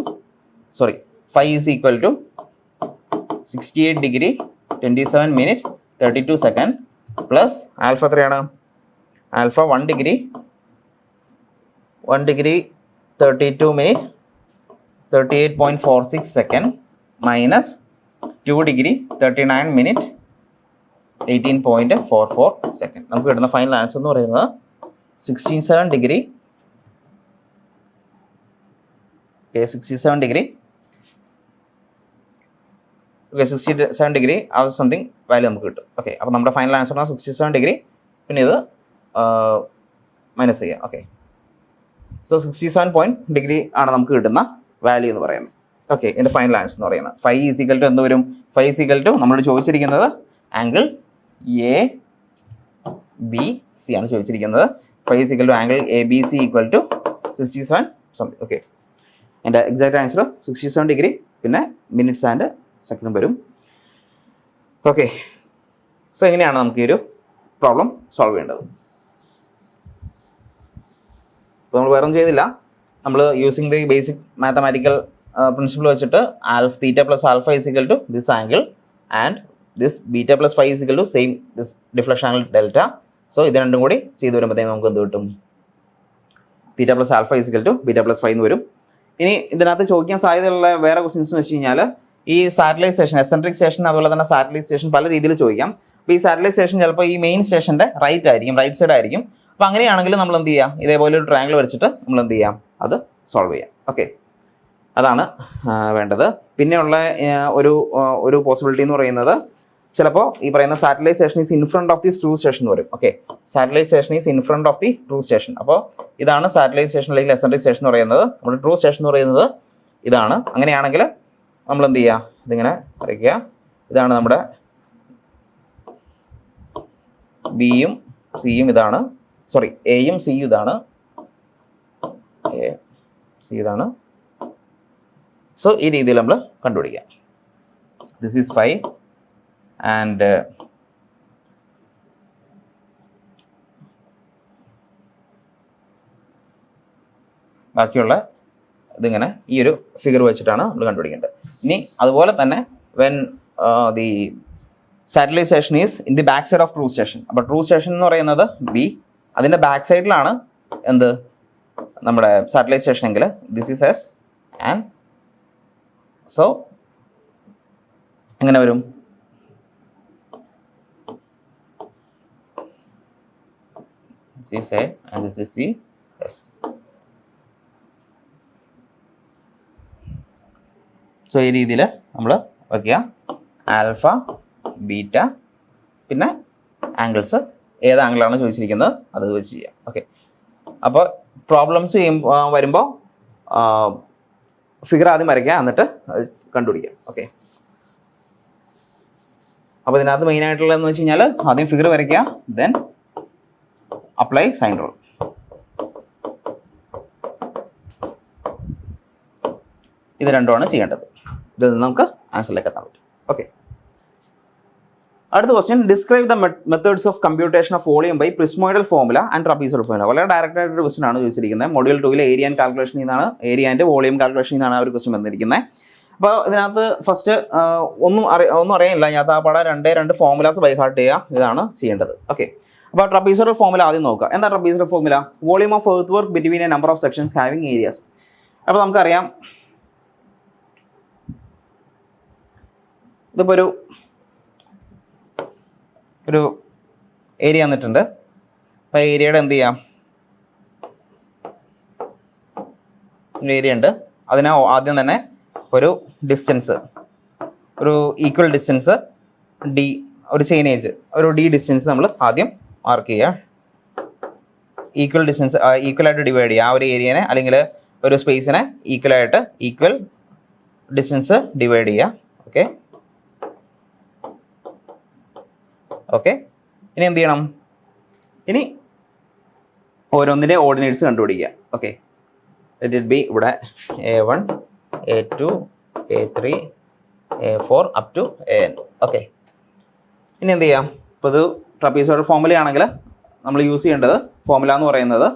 phi is equal to 68 degree 27 minute 32 second plus alpha എത്രയാണ്, alpha 1 degree 32 minute 38.46 second minus 2 degree 39 minute 18.44 second. നമുക്ക് കിട്ടുന്ന ഫൈനൽ ആൻസർ എന്ന് പറയുന്നത് 67 ഡിഗ്രി 67 ഡിഗ്രി 67 ഡിഗ്രി ആ സംതിങ് വാല്യൂ നമുക്ക് കിട്ടും. ഓക്കെ, അപ്പോൾ നമ്മുടെ ഫൈനൽ ആൻസർ 67 ഡിഗ്രി, പിന്നെ ഇത് മൈനസ് ചെയ്യാം. ഓക്കെ, സോ 67 ഡിഗ്രി ആണ് നമുക്ക് കിട്ടുന്ന വാല്യൂ എന്ന് പറയുന്നത്. ഓക്കെ, ഇതിൻ്റെ ഫൈനൽ ആൻസർ എന്ന് പറയുന്നത് 5 ഈസിക്കൽ ടു എന്ത് വരും? 5 ഈസിക്കൽ ടു നമ്മളോട് ചോദിച്ചിരിക്കുന്നത് ആംഗിൾ എ ബി സി ആണ് ചോദിച്ചിരിക്കുന്നത്. 5 is equal to angle A B C equal to 67 something. Okay, എൻ്റെ എക്സാക്ട് ആൻസർ 67 ഡിഗ്രി, പിന്നെ മിനിറ്റ്സ് ആൻഡ് സെക്കൻഡ് വരും. ഓക്കെ, സോ എങ്ങനെയാണ് നമുക്ക് ഈ ഒരു പ്രോബ്ലം സോൾവ് ചെയ്യേണ്ടത്? ഇപ്പോൾ നമ്മൾ വേറെ ഒന്നും ചെയ്തില്ല. നമ്മൾ using the basic mathematical principle വെച്ചിട്ട് theta plus alpha is equal to this angle and this beta plus five is equal to same this deflection angle delta. So ഇത് രണ്ടും കൂടി ചെയ്ത് വരുമ്പോഴത്തേക്കും നമുക്ക് എന്ത് കിട്ടും? Theta plus alpha is equal to beta plus five എന്ന് വരും. ഇനി ഇതിനകത്ത് ചോദിക്കാൻ സാധ്യതയുള്ള വേറെ ക്വസ്റ്റ്യൻസ് എന്ന് വെച്ച് കഴിഞ്ഞാൽ ഈ സാറ്റലൈറ്റ് സ്റ്റേഷൻ, എസെൻട്രിക് സ്റ്റേഷൻ, അതുപോലെ തന്നെ സാറ്റലൈറ്റ് സ്റ്റേഷൻ പല രീതിയിൽ ചോദിക്കാം. അപ്പോൾ ഈ സാറ്റലൈറ്റ് സ്റ്റേഷൻ ചിലപ്പോൾ ഈ മെയിൻ സ്റ്റേഷൻ്റെ റൈറ്റ് സൈഡ് ആയിരിക്കും. അപ്പോൾ അങ്ങനെയാണെങ്കിൽ നമ്മൾ എന്ത് ചെയ്യാം? ഇതേപോലെ ഒരു ട്രയാങ്കിൾ വരച്ചിട്ട് നമ്മൾ എന്ത് ചെയ്യാം? അത് സോൾവ് ചെയ്യാം. ഓക്കെ, അതാണ് വേണ്ടത്. പിന്നെയുള്ള ഒരു പോസിബിലിറ്റി എന്ന് പറയുന്നത് ചിലപ്പോൾ ഈ പറയുന്ന satellite station is in front of the true station വരും. Okay, satellite station is in front of the true station. അപ്പോൾ ഇതാണ് സാറ്റലൈറ്റ് സ്റ്റേഷൻ അല്ലെങ്കിൽ എസെൻട്രിക് സ്റ്റേഷൻ എന്ന് പറയുന്നത്. നമ്മുടെ ട്രൂ സ്റ്റേഷൻ എന്ന് പറയുന്നത് ഇതാണ്. അങ്ങനെയാണെങ്കിൽ നമ്മൾ എന്ത് ചെയ്യുക? ഇതിങ്ങനെ വരയ്ക്കുക. ഇതാണ് നമ്മുടെ ബിയും സിയും, ഇതാണ് സോറി എയും സിയും, ഇതാണ് എ സി, ഇതാണ്. സോ ഈ രീതിയിൽ നമ്മൾ കണ്ടുപിടിക്കാം. ദിസ് ഈസ് 5 ആൻഡ് ബാക്കിയുള്ള ഇതിങ്ങനെ ഈ ഒരു ഫിഗർ വെച്ചിട്ടാണ് നമ്മൾ കണ്ടുപിടിക്കേണ്ടത്. ഇനി അതുപോലെ തന്നെ when the satellite station is in the back side of true station. അപ്പോൾ ട്രൂ സ്റ്റേഷൻ എന്ന് പറയുന്നത് ബി, അതിൻ്റെ ബാക്ക് സൈഡിലാണ് എന്ത് നമ്മുടെ സാറ്റലൈറ്റ് സ്റ്റേഷൻ എങ്കിൽ this is S and so എങ്ങനെ വരും? This is A and this is C, S. So ഈ രീതിയിൽ നമ്മൾ വയ്ക്കുക. ആൽഫ, ബീറ്റ, പിന്നെ ആംഗിൾസ് ഏത് ആംഗിളാണ് ചോദിച്ചിരിക്കുന്നത് അത് വെച്ച് ചെയ്യാം. ഓക്കെ, അപ്പോൾ പ്രോബ്ലംസ് വരുമ്പോൾ ഫിഗർ ആദ്യം വരയ്ക്കുക, എന്നിട്ട് കണ്ടുപിടിക്കാം. ഓക്കെ, അപ്പോൾ ഇതിനകത്ത് മെയിൻ ആയിട്ടുള്ളതെന്ന് വെച്ച് കഴിഞ്ഞാൽ ആദ്യം ഫിഗർ വരയ്ക്കുക, ദെൻ അപ്ലൈ സൈൻ റൂൾ. ഇത് രണ്ടുമാണ് ചെയ്യേണ്ടത്. ഇതിൽ നിന്ന് നമുക്ക് ആൻസറിലേക്ക് എത്താൻ പറ്റും. ഓക്കെ, അടുത്ത question, describe the methods of computation of volume by prismoidal formula and trapezoidal formula. വളരെ ഡയറക്റ്റ് ആയിട്ട് ക്വസ്റ്റ്യൻ ആണ് ചോദിച്ചിരിക്കുന്നത്. മൊഡ്യൂൾ 2 ഏരിയ ആൻഡ് കാൽക്കുലേഷൻ എന്നാണ്, ഏരിയ ആൻഡ് വോളിയം കാൽക്കുലേഷൻ എന്നാണ് ആ ഒരു ക്വസ്റ്റ്യൻ വന്നിരിക്കുന്നത്. അപ്പോൾ ഇതിനകത്ത് ഫസ്റ്റ് ഒന്നും അറിയാനില്ല, ഇതിനകത്ത് ആ പടം രണ്ട് ഫോർമുലാസ് ബൈ ഹാർട്ട് ചെയ്യുക, ഇതാണ് ചെയ്യേണ്ടത്. ഓക്കെ, അപ്പോൾ ട്രപ്പീസോയിഡൽ ഫോർമുല ആദ്യം നോക്കുക. എന്താ trapezoidal formula? Volume of earth work between a number of sections having areas. അപ്പോൾ നമുക്കറിയാം ഇതിപ്പോൾ ഒരു ഏരിയ വന്നിട്ടുണ്ട്. അപ്പോൾ ഏരിയയുടെ എന്ത് ചെയ്യാം? ഒരു ഏരിയ ഉണ്ട്, അതിന് ആദ്യം തന്നെ ഒരു ഡിസ്റ്റൻസ്, ഒരു ഈക്വൽ ഡിസ്റ്റൻസ് ഡി, ഒരു ചെയിനേജ്, ഒരു ഡി ഡിസ്റ്റൻസ് നമ്മൾ ആദ്യം മാർക്ക് ചെയ്യുക. ഈക്വൽ ഡിസ്റ്റൻസ് ഈക്വലായിട്ട് ഡിവൈഡ് ചെയ്യുക. ആ ഒരു ഏരിയനെ അല്ലെങ്കിൽ ഒരു സ്പേസിനെ ഈക്വൽ ഡിസ്റ്റൻസ് ഡിവൈഡ് ചെയ്യുക. ഓക്കെ ഓക്കെ ഇനി എന്ത് ചെയ്യണം? ഇനി ഓരോന്നിൻ്റെ ഓർഡിനേറ്റ്സ് കണ്ടുപിടിക്കുക. ഓക്കെ, ലെറ്റ് ഇറ്റ് ബി ഇവിടെ A1 A2 A3 A4 up to AN. Okay, ഇനി എന്ത് ചെയ്യാം? ഇപ്പോൾ ഇത് ട്രപ്പീസോയിഡൽ ഫോർമുല ആണെങ്കിൽ നമ്മൾ യൂസ് ചെയ്യേണ്ടത് ഫോർമുല എന്ന് പറയുന്നത്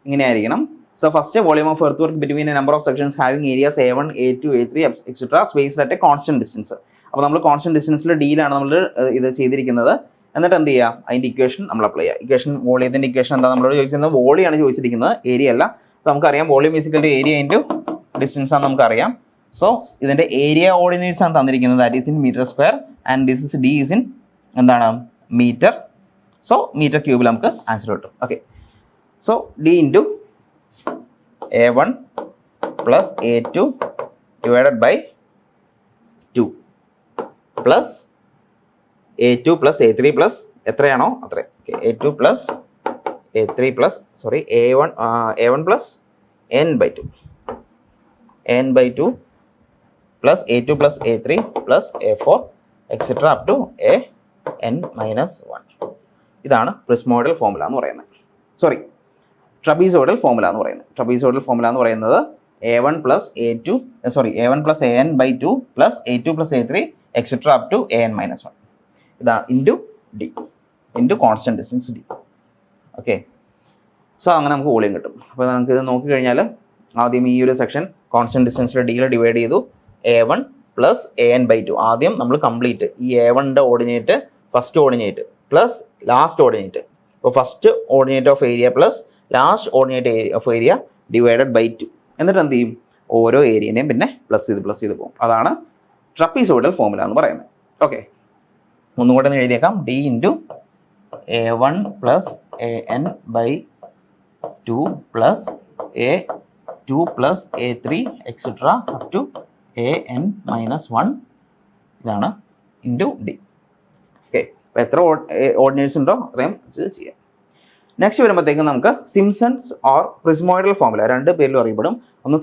ഇങ്ങനെയായിരിക്കണം. So first volume of earth work between a number of sections having areas A1 A2 A3 etcetera space at a constant distance. അപ്പോൾ നമ്മൾ കോൺസ്റ്റന്റ് ഡിസ്റ്റൻസിൽ ഡിയിലാണ് നമ്മൾ ഇത് ചെയ്തിരിക്കുന്നത്. എന്നിട്ട് എന്ത് ചെയ്യുക? അതിൻ്റെ ഇക്വേഷൻ നമ്മൾ അപ്ലൈ ചെയ്യുക. ഇക്വേഷൻ, വോളിയത്തിൻ്റെ ഇക്വേഷൻ എന്താ നമ്മളോട് ചോദിച്ചിരുന്നത്? വോളിയാണ് ചോദിച്ചിരിക്കുന്നത്, ഏരിയ അല്ല. നമുക്കറിയാം volume equal to area into distance ആണ് നമുക്കറിയാം. സോ ഇതിൻ്റെ ഏരിയ ഓർഡിനേറ്റ്സ് ആണ് തന്നിരിക്കുന്നത്, that is in metre square and this is D is in എന്താണ് മീറ്റർ. സോ മീറ്റർ ക്യൂബിൽ നമുക്ക് ആൻസർ കിട്ടും. Okay, so D into A1 plus A2 divided by 2 plus A2 plus A3 plus എത്രയാണോ അത്ര. Okay, A2 plus A3 plus A1 plus n/2 plus A2 plus A3 plus A4 etcetera up to an-1. ഇതാണ് പ്രിസ്മോയിഡൽ ഫോർമുല എന്ന് പറയുന്നത്. ട്രപീസോയിഡൽ ഫോർമുല എന്ന് പറയുന്നത്. ട്രപീസോയിഡൽ ഫോർമുല എന്ന് പറയുന്നത് A1 plus an/2 plus A2 plus A3 etcetera up to an-1. ഇതാണ് into D into constant distance D. Okay, so അങ്ങനെ നമുക്ക് വോളിയം കിട്ടും. അപ്പോൾ നമുക്ക് ഇത് നോക്കിക്കഴിഞ്ഞാൽ ആദ്യം ഈ ഒരു സെക്ഷൻ കോൺസ്റ്റന്റ് ഡിസ്റ്റൻസിലെ ഡിയിൽ ഡിവൈഡ് ചെയ്തു. A1 പ്ലസ് an/2 ആദ്യം നമ്മൾ കംപ്ലീറ്റ് ഈ A1ൻ്റെ ordinate first ordinate plus last ordinate. അപ്പോൾ first ordinate of area plus last ordinate of area divided by 2. എന്നിട്ട് എന്ത് ചെയ്യും, ഓരോ ഏരിയനെയും പിന്നെ പ്ലസ് ചെയ്ത് പോകും. അതാണ് ട്രപ്പീസോയിഡൽ ഫോർമുല എന്ന് പറയുന്നത്. ഓക്കെ, ഒന്നും കൂടെ എഴുതിയേക്കാം. D into A1 plus an/2 plus A2 plus A3 etcetera up to an-1. ഇതാണ് ഇൻറ്റു ഡി. ഓക്കെ, അപ്പോൾ എത്ര ഓർഡിനേറ്റ്സ് ഉണ്ടോ അത്രയും ചെയ്യാം. നെക്സ്റ്റ് വരുമ്പോഴത്തേക്കും നമുക്ക് സിംസൺസ് ഓർ പ്രിസ്മോയിഡൽ ഫോർമുല, രണ്ട് പേരിലും അറിയപ്പെടും. ഒന്ന്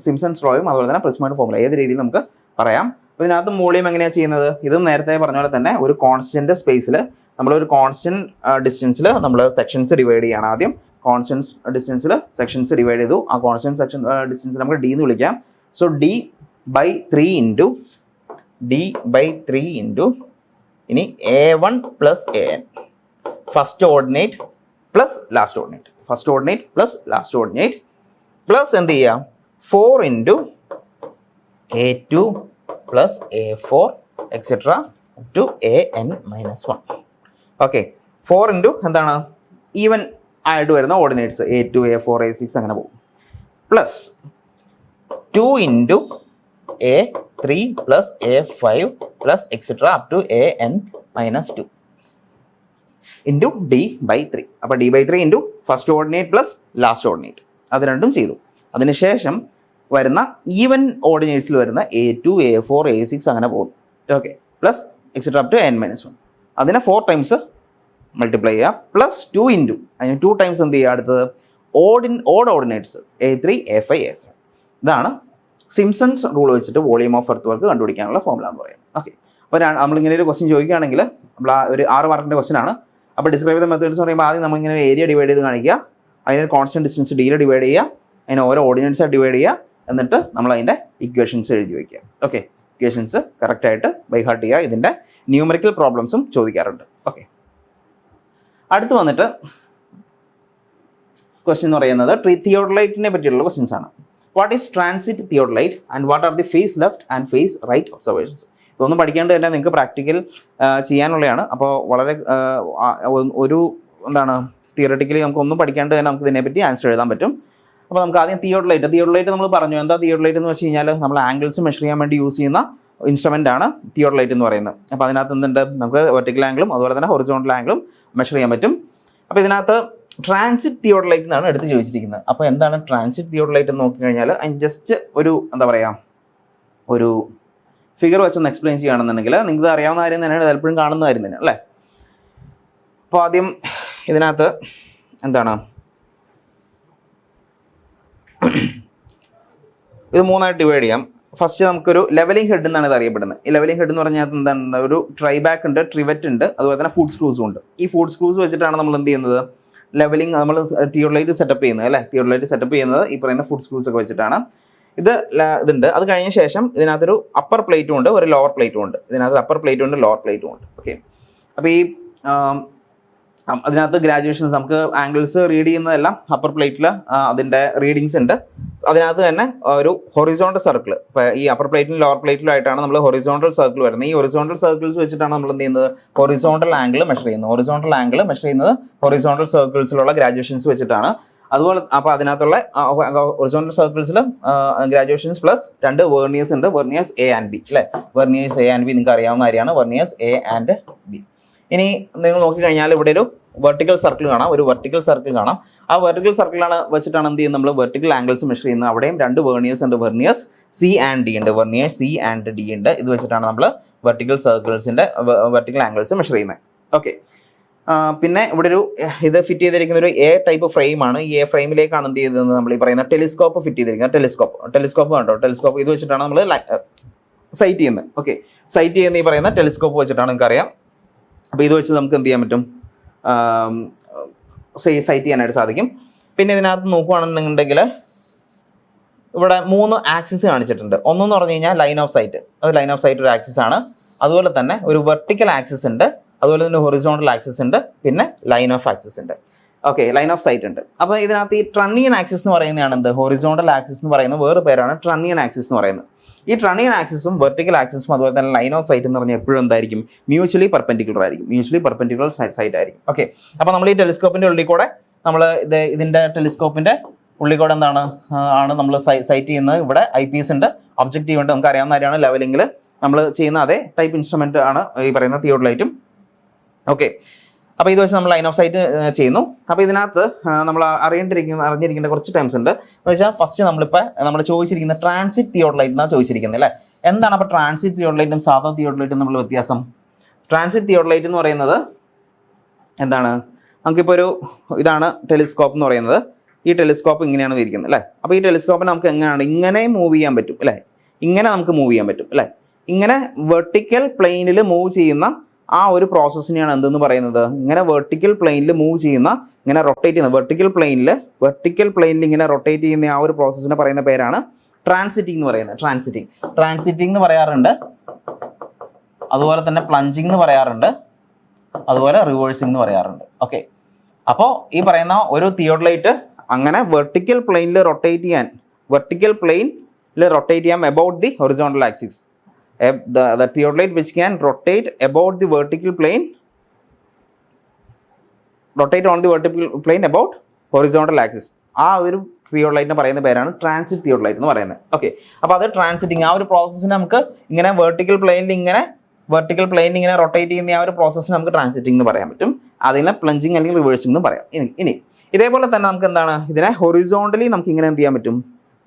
സിംസൺസ് ലോയും അതുപോലെ തന്നെ പ്രിസ്മോയിഡൽ ഫോർമുല, ഏത് രീതിയിൽ നമുക്ക് പറയാം. അപ്പോൾ ഇതിനകത്ത് വോളിയം എങ്ങനെയാണ് ചെയ്യുന്നത്, ഇതും നേരത്തെ പറഞ്ഞ പോലെ തന്നെ ഒരു കോൺസ്റ്റന്റ് സ്പേസിൽ നമ്മളൊരു കോൺസ്റ്റന്റ് ഡിസ്റ്റൻസിൽ നമ്മൾ സെക്ഷൻസ് ഡിവൈഡ് ചെയ്യണം. ആദ്യം കോൺസ്റ്റന്റ് ഡിസ്റ്റൻസിൽ സെക്ഷൻസ് ഡിവൈഡ് ചെയ്തു. ആ കോൺസ്റ്റന്റ് സെക്ഷൻ ഡിസ്റ്റൻസിൽ നമുക്ക് ഡി എന്ന് വിളിക്കാം. സോ d/3 ഇൻറ്റു ഇനി A1 plus an first ordinate plus last ordinate, first ordinate plus last ordinate plus എന്ത് ചെയ്യാം 4 into A2 plus A4 etcetera to an-1. Okay, 4 into എന്താണ് ഈവൻ ആയിട്ട് വരുന്ന ഓർഡിനേറ്റ്സ് A2 A4 A6 അങ്ങനെ പോകും. Plus 2 into A3 plus A5 plus etcetera up to an-2 into d/3. അപ്പോൾ d/3 into first ordinate plus last ordinate, അത് രണ്ടും ചെയ്തു. അതിനുശേഷം വരുന്ന ഈവൻ ഓർഡിനേറ്റ്സിൽ വരുന്ന A2 A4 A6 അങ്ങനെ പോകും. Okay, plus etcetera up to n-1. അതിനെ 4 ടൈംസ് മൾട്ടിപ്ലൈ ചെയ്യുക പ്ലസ് 2 ഇൻറ്റു അതിന് 2 ടൈംസ് എന്ത് ചെയ്യുക, അടുത്തത് odd ordinates A3 A5 A7. ഇതാണ് സിംസൺസ് റൂൾ വെച്ചിട്ട് വോളിയം ഓഫ് എർത്ത് വർക്ക് കണ്ടുപിടിക്കാനുള്ള ഫോർമുല എന്ന് പറയുന്നത്. ഓക്കെ, അപ്പോൾ നമ്മളിങ്ങനെ ഒരു ക്വസ്റ്റ്യൻ ചോദിക്കുകയാണെങ്കിൽ നമ്മൾ ഒരു 6 മാർക്കിൻ്റെ ക്വസ്റ്റ്യൻ ആണ്. അപ്പോൾ ഡിസ്ക്രൈബ് ചെയ്ത മെത്തേഡ്സ് പറയുമ്പോൾ ആദ്യം നമ്മളിങ്ങനെ ഏരിയ ഡിവൈഡ് ചെയ്ത് കാണിക്കുക, അതിന് കോൺസ്റ്റന്റ് ഡിസ്റ്റൻസ് ഡിയിൽ ഡിവൈഡ് ചെയ്യുക, അതിന് ഓരോ ഓർഡിനൻസായിട്ട് ഡിവൈഡ് ചെയ്യുക, എന്നിട്ട് നമ്മൾ അതിൻ്റെ ഇക്വേഷൻസ് എഴുതി വയ്ക്കുക. ഓക്കെ, ഇക്വേഷൻസ് കറക്റ്റായിട്ട് ബൈ ഹാർട്ട് ചെയ്യുക. ഇതിൻ്റെ ന്യൂമറിക്കൽ പ്രോബ്ലംസും ചോദിക്കാറുണ്ട്. ഓക്കെ, അടുത്ത് വന്നിട്ട് ക്വസ്റ്റ്യൻ എന്ന് പറയുന്നത് തിയോഡലൈറ്റിനെ പറ്റിയുള്ള ക്വസ്റ്റ്യൻസ് ആണ്. What is transit theodolite and what are the face left and face right observations. ഇതൊന്നും പഠിക്കേണ്ടത് തന്നെ നിങ്ങൾക്ക് പ്രാക്ടിക്കൽ ചെയ്യാനുള്ളതാണ്. അപ്പോൾ വളരെ ഒരു എന്താണ് തിയറട്ടിക്കലി നമുക്കൊന്നും പഠിക്കാണ്ട് തന്നെ നമുക്ക് ഇതിനെപ്പറ്റി ആൻസർ എഴുതാൻ പറ്റും. അപ്പോൾ നമുക്ക് ആദ്യം തിയോഡലൈറ്റ് നമ്മൾ പറഞ്ഞു. എന്താ തിയോഡലൈറ്റ് എന്ന് വെച്ച് കഴിഞ്ഞാൽ നമ്മൾ ആംഗിൾസ് മെഷർ ചെയ്യാൻ വേണ്ടി യൂസ് ചെയ്യുന്ന ഇൻസ്ട്രുമെൻ്റ് ആണ് തിയോഡലൈറ്റ് എന്ന് പറയുന്നത്. അപ്പോൾ അതിനകത്ത് എന്തുണ്ട്, നമുക്ക് വെർട്ടിക്കൽ ആംഗിളും അതുപോലെ തന്നെ ഹൊറിസോണ്ടൽ ആംഗിളും മെഷർ ചെയ്യാൻ പറ്റും. അപ്പോൾ ഇതിനകത്ത് ട്രാൻസിറ്റ് തിയോഡലൈറ്റ് എന്നാണ് എടുത്ത് ചോദിച്ചിരിക്കുന്നത്. അപ്പോൾ എന്താണ് ട്രാൻസിറ്റ് തിയോഡലൈറ്റ് എന്ന് നോക്കിക്കഴിഞ്ഞാൽ അതിന് ജസ്റ്റ് ഒരു എന്താ പറയുക ഒരു ഫിഗർ വെച്ചൊന്ന് എക്സ്പ്ലെയിൻ ചെയ്യുകയാണെന്നുണ്ടെങ്കിൽ നിങ്ങൾക്ക് അറിയാവുന്ന കാര്യം തന്നെയാണ്, പലപ്പോഴും കാണുന്ന കാര്യം തന്നെ അല്ലേ. അപ്പോൾ ആദ്യം ഇതിനകത്ത് എന്താണ് ഇത് 3ആയിട്ട് ഡിവൈഡ് ചെയ്യാം. ഫസ്റ്റ് നമുക്കൊരു ലെവലിംഗ് ഹെഡ് എന്നാണ് ഇത് അറിയപ്പെടുന്നത്. ഈ ലെവലിംഗ് ഹെഡ് എന്ന് പറഞ്ഞാൽ എന്താണ്, ഒരു ട്രൈബാക്ക് ഉണ്ട്, ട്രിവറ്റ് ഉണ്ട്, അതുപോലെ തന്നെ ഫുഡ് സ്ക്രൂസും ഉണ്ട്. ഈ ഫുഡ് സ്ക്രൂസ് വെച്ചിട്ടാണ് നമ്മൾ എന്ത് ചെയ്യുന്നത്, ലെവലിംഗ് നമ്മൾ തിയോഡലൈറ്റ് സെറ്റപ്പ് ചെയ്യുന്നത് അല്ലേ. തിയോഡലൈറ്റ് സെറ്റപ്പ് ചെയ്യുന്നത് ഈ പറയുന്ന ഫുഡ് സ്ക്രൂസ് ഒക്കെ വെച്ചിട്ടാണ്. ഇതുണ്ട്. അത് കഴിഞ്ഞ ശേഷം ഇതിനകത്തൊരു അപ്പർ പ്ലേറ്റും ഉണ്ട്, ഒരു ലോവർ പ്ലേറ്റും ഉണ്ട്. ഇതിനകത്ത് അപ്പർ പ്ലേറ്റും ഉണ്ട്, ലോവർ പ്ലേറ്റും ഉണ്ട്. ഓക്കെ, അപ്പോൾ ഈ അതിനകത്ത് ഗ്രാജുവേഷൻസ് നമുക്ക് ആംഗിൾസ് റീഡ് ചെയ്യുന്നതെല്ലാം അപ്പർ പ്ലേറ്റിൽ അതിൻ്റെ റീഡിങ്സ് ഉണ്ട്. അതിനകത്ത് തന്നെ ഒരു ഹൊറിസോണ്ടൽ സർക്കിൾ, ഇപ്പോൾ ഈ അപ്പർ പ്ലേറ്റിലും ലോവർ പ്ലേറ്റിലും ആയിട്ടാണ് നമ്മൾ ഹൊറിസോണ്ടൽ സർക്കിൾ വരുന്നത്. ഈ ഹൊറിസോണ്ടൽ സർക്കിൾസ് വെച്ചിട്ടാണ് നമ്മൾ എന്ത് ചെയ്യുന്നത്, ഹൊറിസോണ്ടൽ ആംഗിൾ മെഷർ ചെയ്യുന്നത്. ഹൊറിസോണ്ടൽ ആംഗിൾ മെഷർ ചെയ്യുന്നത് ഹൊറിസോണ്ടൽ സർക്കിൾസിലുള്ള ഗ്രാജുവേഷൻസ് വെച്ചിട്ടാണ്. അതുപോലെ അപ്പോൾ അതിനകത്തുള്ള ഹൊറിസോണ്ടൽ സർക്കിൾസിൽ ഗ്രാജുവേഷൻസ് പ്ലസ് 2 വെർണിയേഴ്സ് ഉണ്ട്, വെർണിയേഴ്സ് എ ആൻഡ് ബി അല്ലേ. വെർണിയേഴ്സ് എ ആൻഡ് ബി നിങ്ങൾക്ക് അറിയാവുന്ന കാര്യമാണ്, വെർണിയേഴ്സ് എ ആൻഡ് ബി. ഇനി നിങ്ങൾ നോക്കിക്കഴിഞ്ഞാൽ ഇവിടെ ഒരു വെർട്ടിക്കൽ സർക്കിൾ കാണാം, ഒരു വെർട്ടിക്കൽ സർക്കിൾ കാണാം. ആ വെർട്ടിക്കൽ സർക്കിളാണ് വെച്ചിട്ടാണ് എന്ത് ചെയ്യുന്നത്, നമ്മൾ വെർട്ടിക്കൽ ആംഗിൾസ് മെഷർ ചെയ്യുന്നത്. അവിടെയും 2 വെർണിയേഴ്സ് ഉണ്ട്, വെർണിയേഴ്സ് സി ആൻഡ് ഡി ഉണ്ട്, വെർണിയേഴ്സ് സി ആൻഡ് ഡി ഉണ്ട്. ഇത് വെച്ചിട്ടാണ് നമ്മൾ വെർട്ടിക്കൽ സർക്കിൾസിന്റെ വെർട്ടിക്കൽ ആംഗിൾസ് മെഷർ ചെയ്യുന്നത്. ഓക്കെ, പിന്നെ ഇവിടെ ഒരു ഇത് ഫിറ്റ് ചെയ്തിരിക്കുന്ന ഒരു എ ടൈപ്പ് ഫ്രെയിം ആണ്. ഈ എ ഫ്രെയിമിലേക്കാണ് എന്ത് ചെയ്തത്, നമ്മൾ ഈ പറയുന്ന ടെലിസ്കോപ്പ് ഫിറ്റ് ചെയ്തിരിക്കുന്നത്. ടെലിസ്കോപ്പ് കണ്ടോ, ടെലിസ്കോപ്പ് ഇത് വെച്ചിട്ടാണ് നമ്മൾ സൈറ്റ് ചെയ്യുന്നത്. ഓക്കെ, സൈറ്റ് ചെയ്യുന്ന ഈ പറയുന്ന ടെലിസ്കോപ്പ് വെച്ചിട്ടാണ് നിങ്ങൾക്ക് അറിയാം. അപ്പോൾ ഇത് വെച്ച് നമുക്ക് എന്ത് ചെയ്യാൻ പറ്റും, സൈറ്റ് ചെയ്യാനായിട്ട് സാധിക്കും. പിന്നെ ഇതിനകത്ത് നോക്കുകയാണെന്നുണ്ടെങ്കിൽ ഇവിടെ 3 ആക്സിസ് കാണിച്ചിട്ടുണ്ട്. ഒന്നെന്ന് പറഞ്ഞു കഴിഞ്ഞാൽ line of sight, line of sight ഒരു ആക്സിസ് ആണ്. അതുപോലെ തന്നെ ഒരു വെർട്ടിക്കൽ ആക്സിസ് ഉണ്ട്, അതുപോലെ തന്നെ ഹൊറിസോണ്ടൽ ആക്സിസ് ഉണ്ട്, പിന്നെ ലൈൻ ഓഫ് ആക്സിസ് ഉണ്ട്. ഓക്കെ, ലൈൻ ഓഫ് സൈറ്റ് ഉണ്ട്. അപ്പോൾ ഇതിനകത്ത് ഈ ട്രണ്ണിയൻ ആക്സിസ് എന്ന് പറയുന്നതാണ് എന്ത്, ഹൊറിസോണ്ടൽ ആക്സിസ് എന്ന് പറയുന്ന വേറെ പേരാണ് ട്രണ്ണിയൻ ആക്സിസ് എന്ന് പറയുന്നത്. ഈ ട്രണ്ണിയൻ ആക്സിസും വെർട്ടിക്കൽ ആക്സിസും അതുപോലെ തന്നെ ലൈൻ ഓഫ് സൈറ്റ് എന്ന് പറഞ്ഞാൽ എപ്പോഴും എന്തായിരിക്കും, മ്യൂച്വലി പെർപെൻഡിക്കുലർ ആയിരിക്കും, മ്യൂച്വലി പെർപെൻഡിക്കുലർ സൈറ്റ് ആയിരിക്കും. ഓക്കെ, അപ്പോൾ നമ്മൾ ഈ ടെലിസ്കോപ്പിന്റെ ഉള്ളിൽ കൂടെ നമ്മൾ ഇതിന്റെ ടെലിസ്കോപ്പിന്റെ ഉള്ളിൽ കൂടെ എന്താണ് ആണ് നമ്മൾ സൈറ്റ് ചെയ്യുന്നത്. ഇവിടെ ഐ പീസ് ഉണ്ട്, ഒബ്ജക്റ്റീവ് ഉണ്ട്, നമുക്ക് അറിയാവുന്ന കാര്യമാണ്. ലെവലിംഗിൽ നമ്മൾ ചെയ്യുന്ന അതേ ടൈപ്പ് ഇൻസ്ട്രുമെന്റ് ആണ് ഈ പറയുന്ന തിയോഡലൈറ്റും. ഓക്കെ, അപ്പോൾ ഇത് വെച്ച് നമ്മൾ ലൈൻ ഓഫ് സൈറ്റ് ചെയ്യുന്നു. അപ്പോൾ ഇതിനകത്ത് നമ്മൾ അറിഞ്ഞിരിക്കേണ്ട കുറച്ച് ടൈംസ് ഉണ്ട്. എന്ന് വെച്ചാൽ ഫസ്റ്റ് നമ്മൾ ചോദിച്ചിരിക്കുന്ന ട്രാൻസിറ്റ് തിയോഡലൈറ്റ് എന്നാണ് ചോദിച്ചിരിക്കുന്നത് അല്ലേ. എന്താണ് അപ്പോൾ ട്രാൻസിറ്റ് തിയോഡലൈറ്റും സാധാ തിയോഡലൈറ്റും നമ്മൾ വ്യത്യാസം? ട്രാൻസിറ്റ് തിയോഡലൈറ്റ് എന്ന് പറയുന്നത് എന്താണ്, നമുക്കിപ്പോൾ ഒരു ഇതാണ് ടെലിസ്കോപ്പ് എന്ന് പറയുന്നത്. ഈ ടെലിസ്കോപ്പ് ഇങ്ങനെയാണ് ഇരിക്കുന്നത് അല്ലേ. അപ്പോൾ ഈ ടെലിസ്കോപ്പിന് നമുക്ക് എങ്ങനെയാണ് ഇങ്ങനെ മൂവ് ചെയ്യാൻ പറ്റും അല്ലേ, ഇങ്ങനെ നമുക്ക് മൂവ് ചെയ്യാൻ പറ്റും അല്ലേ. ഇങ്ങനെ വെർട്ടിക്കൽ പ്ലെയിനിൽ മൂവ് ചെയ്യുന്ന ആ ഒരു പ്രോസസ്സിനെയാണ് എന്തെന്ന് പറയുന്നത്, ഇങ്ങനെ വെർട്ടിക്കൽ പ്ലെയിനിൽ മൂവ് ചെയ്യുന്ന, ഇങ്ങനെ റൊട്ടേറ്റ് ചെയ്യുന്ന വെർട്ടിക്കൽ പ്ലെയിനിൽ ഇങ്ങനെ റൊട്ടേറ്റ് ചെയ്യുന്ന ആ ഒരു പ്രോസസ്സിനെ പറയുന്ന പേരാണ് ട്രാൻസിറ്റിംഗ് എന്ന് പറയുന്നത്. ട്രാൻസിറ്റിംഗ് എന്ന് പറയാറുണ്ട്, അതുപോലെ തന്നെ പ്ലഞ്ചിങ് എന്ന് പറയാറുണ്ട്, അതുപോലെ റിവേഴ്സിംഗ് എന്ന് പറയാറുണ്ട്. ഓക്കെ, അപ്പോൾ ഈ പറയുന്ന ഒരു തിയോഡലൈറ്റ് അങ്ങനെ വെർട്ടിക്കൽ പ്ലെയിനിൽ റൊട്ടേറ്റ് ചെയ്യാൻ about the horizontal axis. The theodolite which can rotate about the vertical plane, rotate on the vertical plane about horizontal axis. ആ ഒരു തിയോഡലൈറ്റിനെ പറയുന്ന പേരാണ് ട്രാൻസിറ്റ് തിയോഡലൈറ്റ് എന്ന് പറയുന്നത്. ഓക്കെ, അപ്പോൾ അത് ട്രാൻസിറ്റിംഗ് ആ ഒരു പ്രോസസ്സിന് നമുക്ക് ഇങ്ങനെ വെർട്ടിക്കൽ പ്ലെയിനിൽ ഇങ്ങനെ റൊട്ടേറ്റ് ചെയ്യുന്ന ആ ഒരു പ്രോസസ്സിന് നമുക്ക് ട്രാൻസിറ്റിംഗ് എന്ന് പറയാൻ പറ്റും. അതിനെ പ്ലഞ്ചിങ് അല്ലെങ്കിൽ റിവേഴ്സിംഗ് എന്ന് പറയാം. ഇനി ഇതേപോലെ തന്നെ നമുക്ക് എന്താണ്, ഇതിനെ ഹൊറിസോണ്ടലി നമുക്ക് ഇങ്ങനെ എന്ത് ചെയ്യാൻ പറ്റും,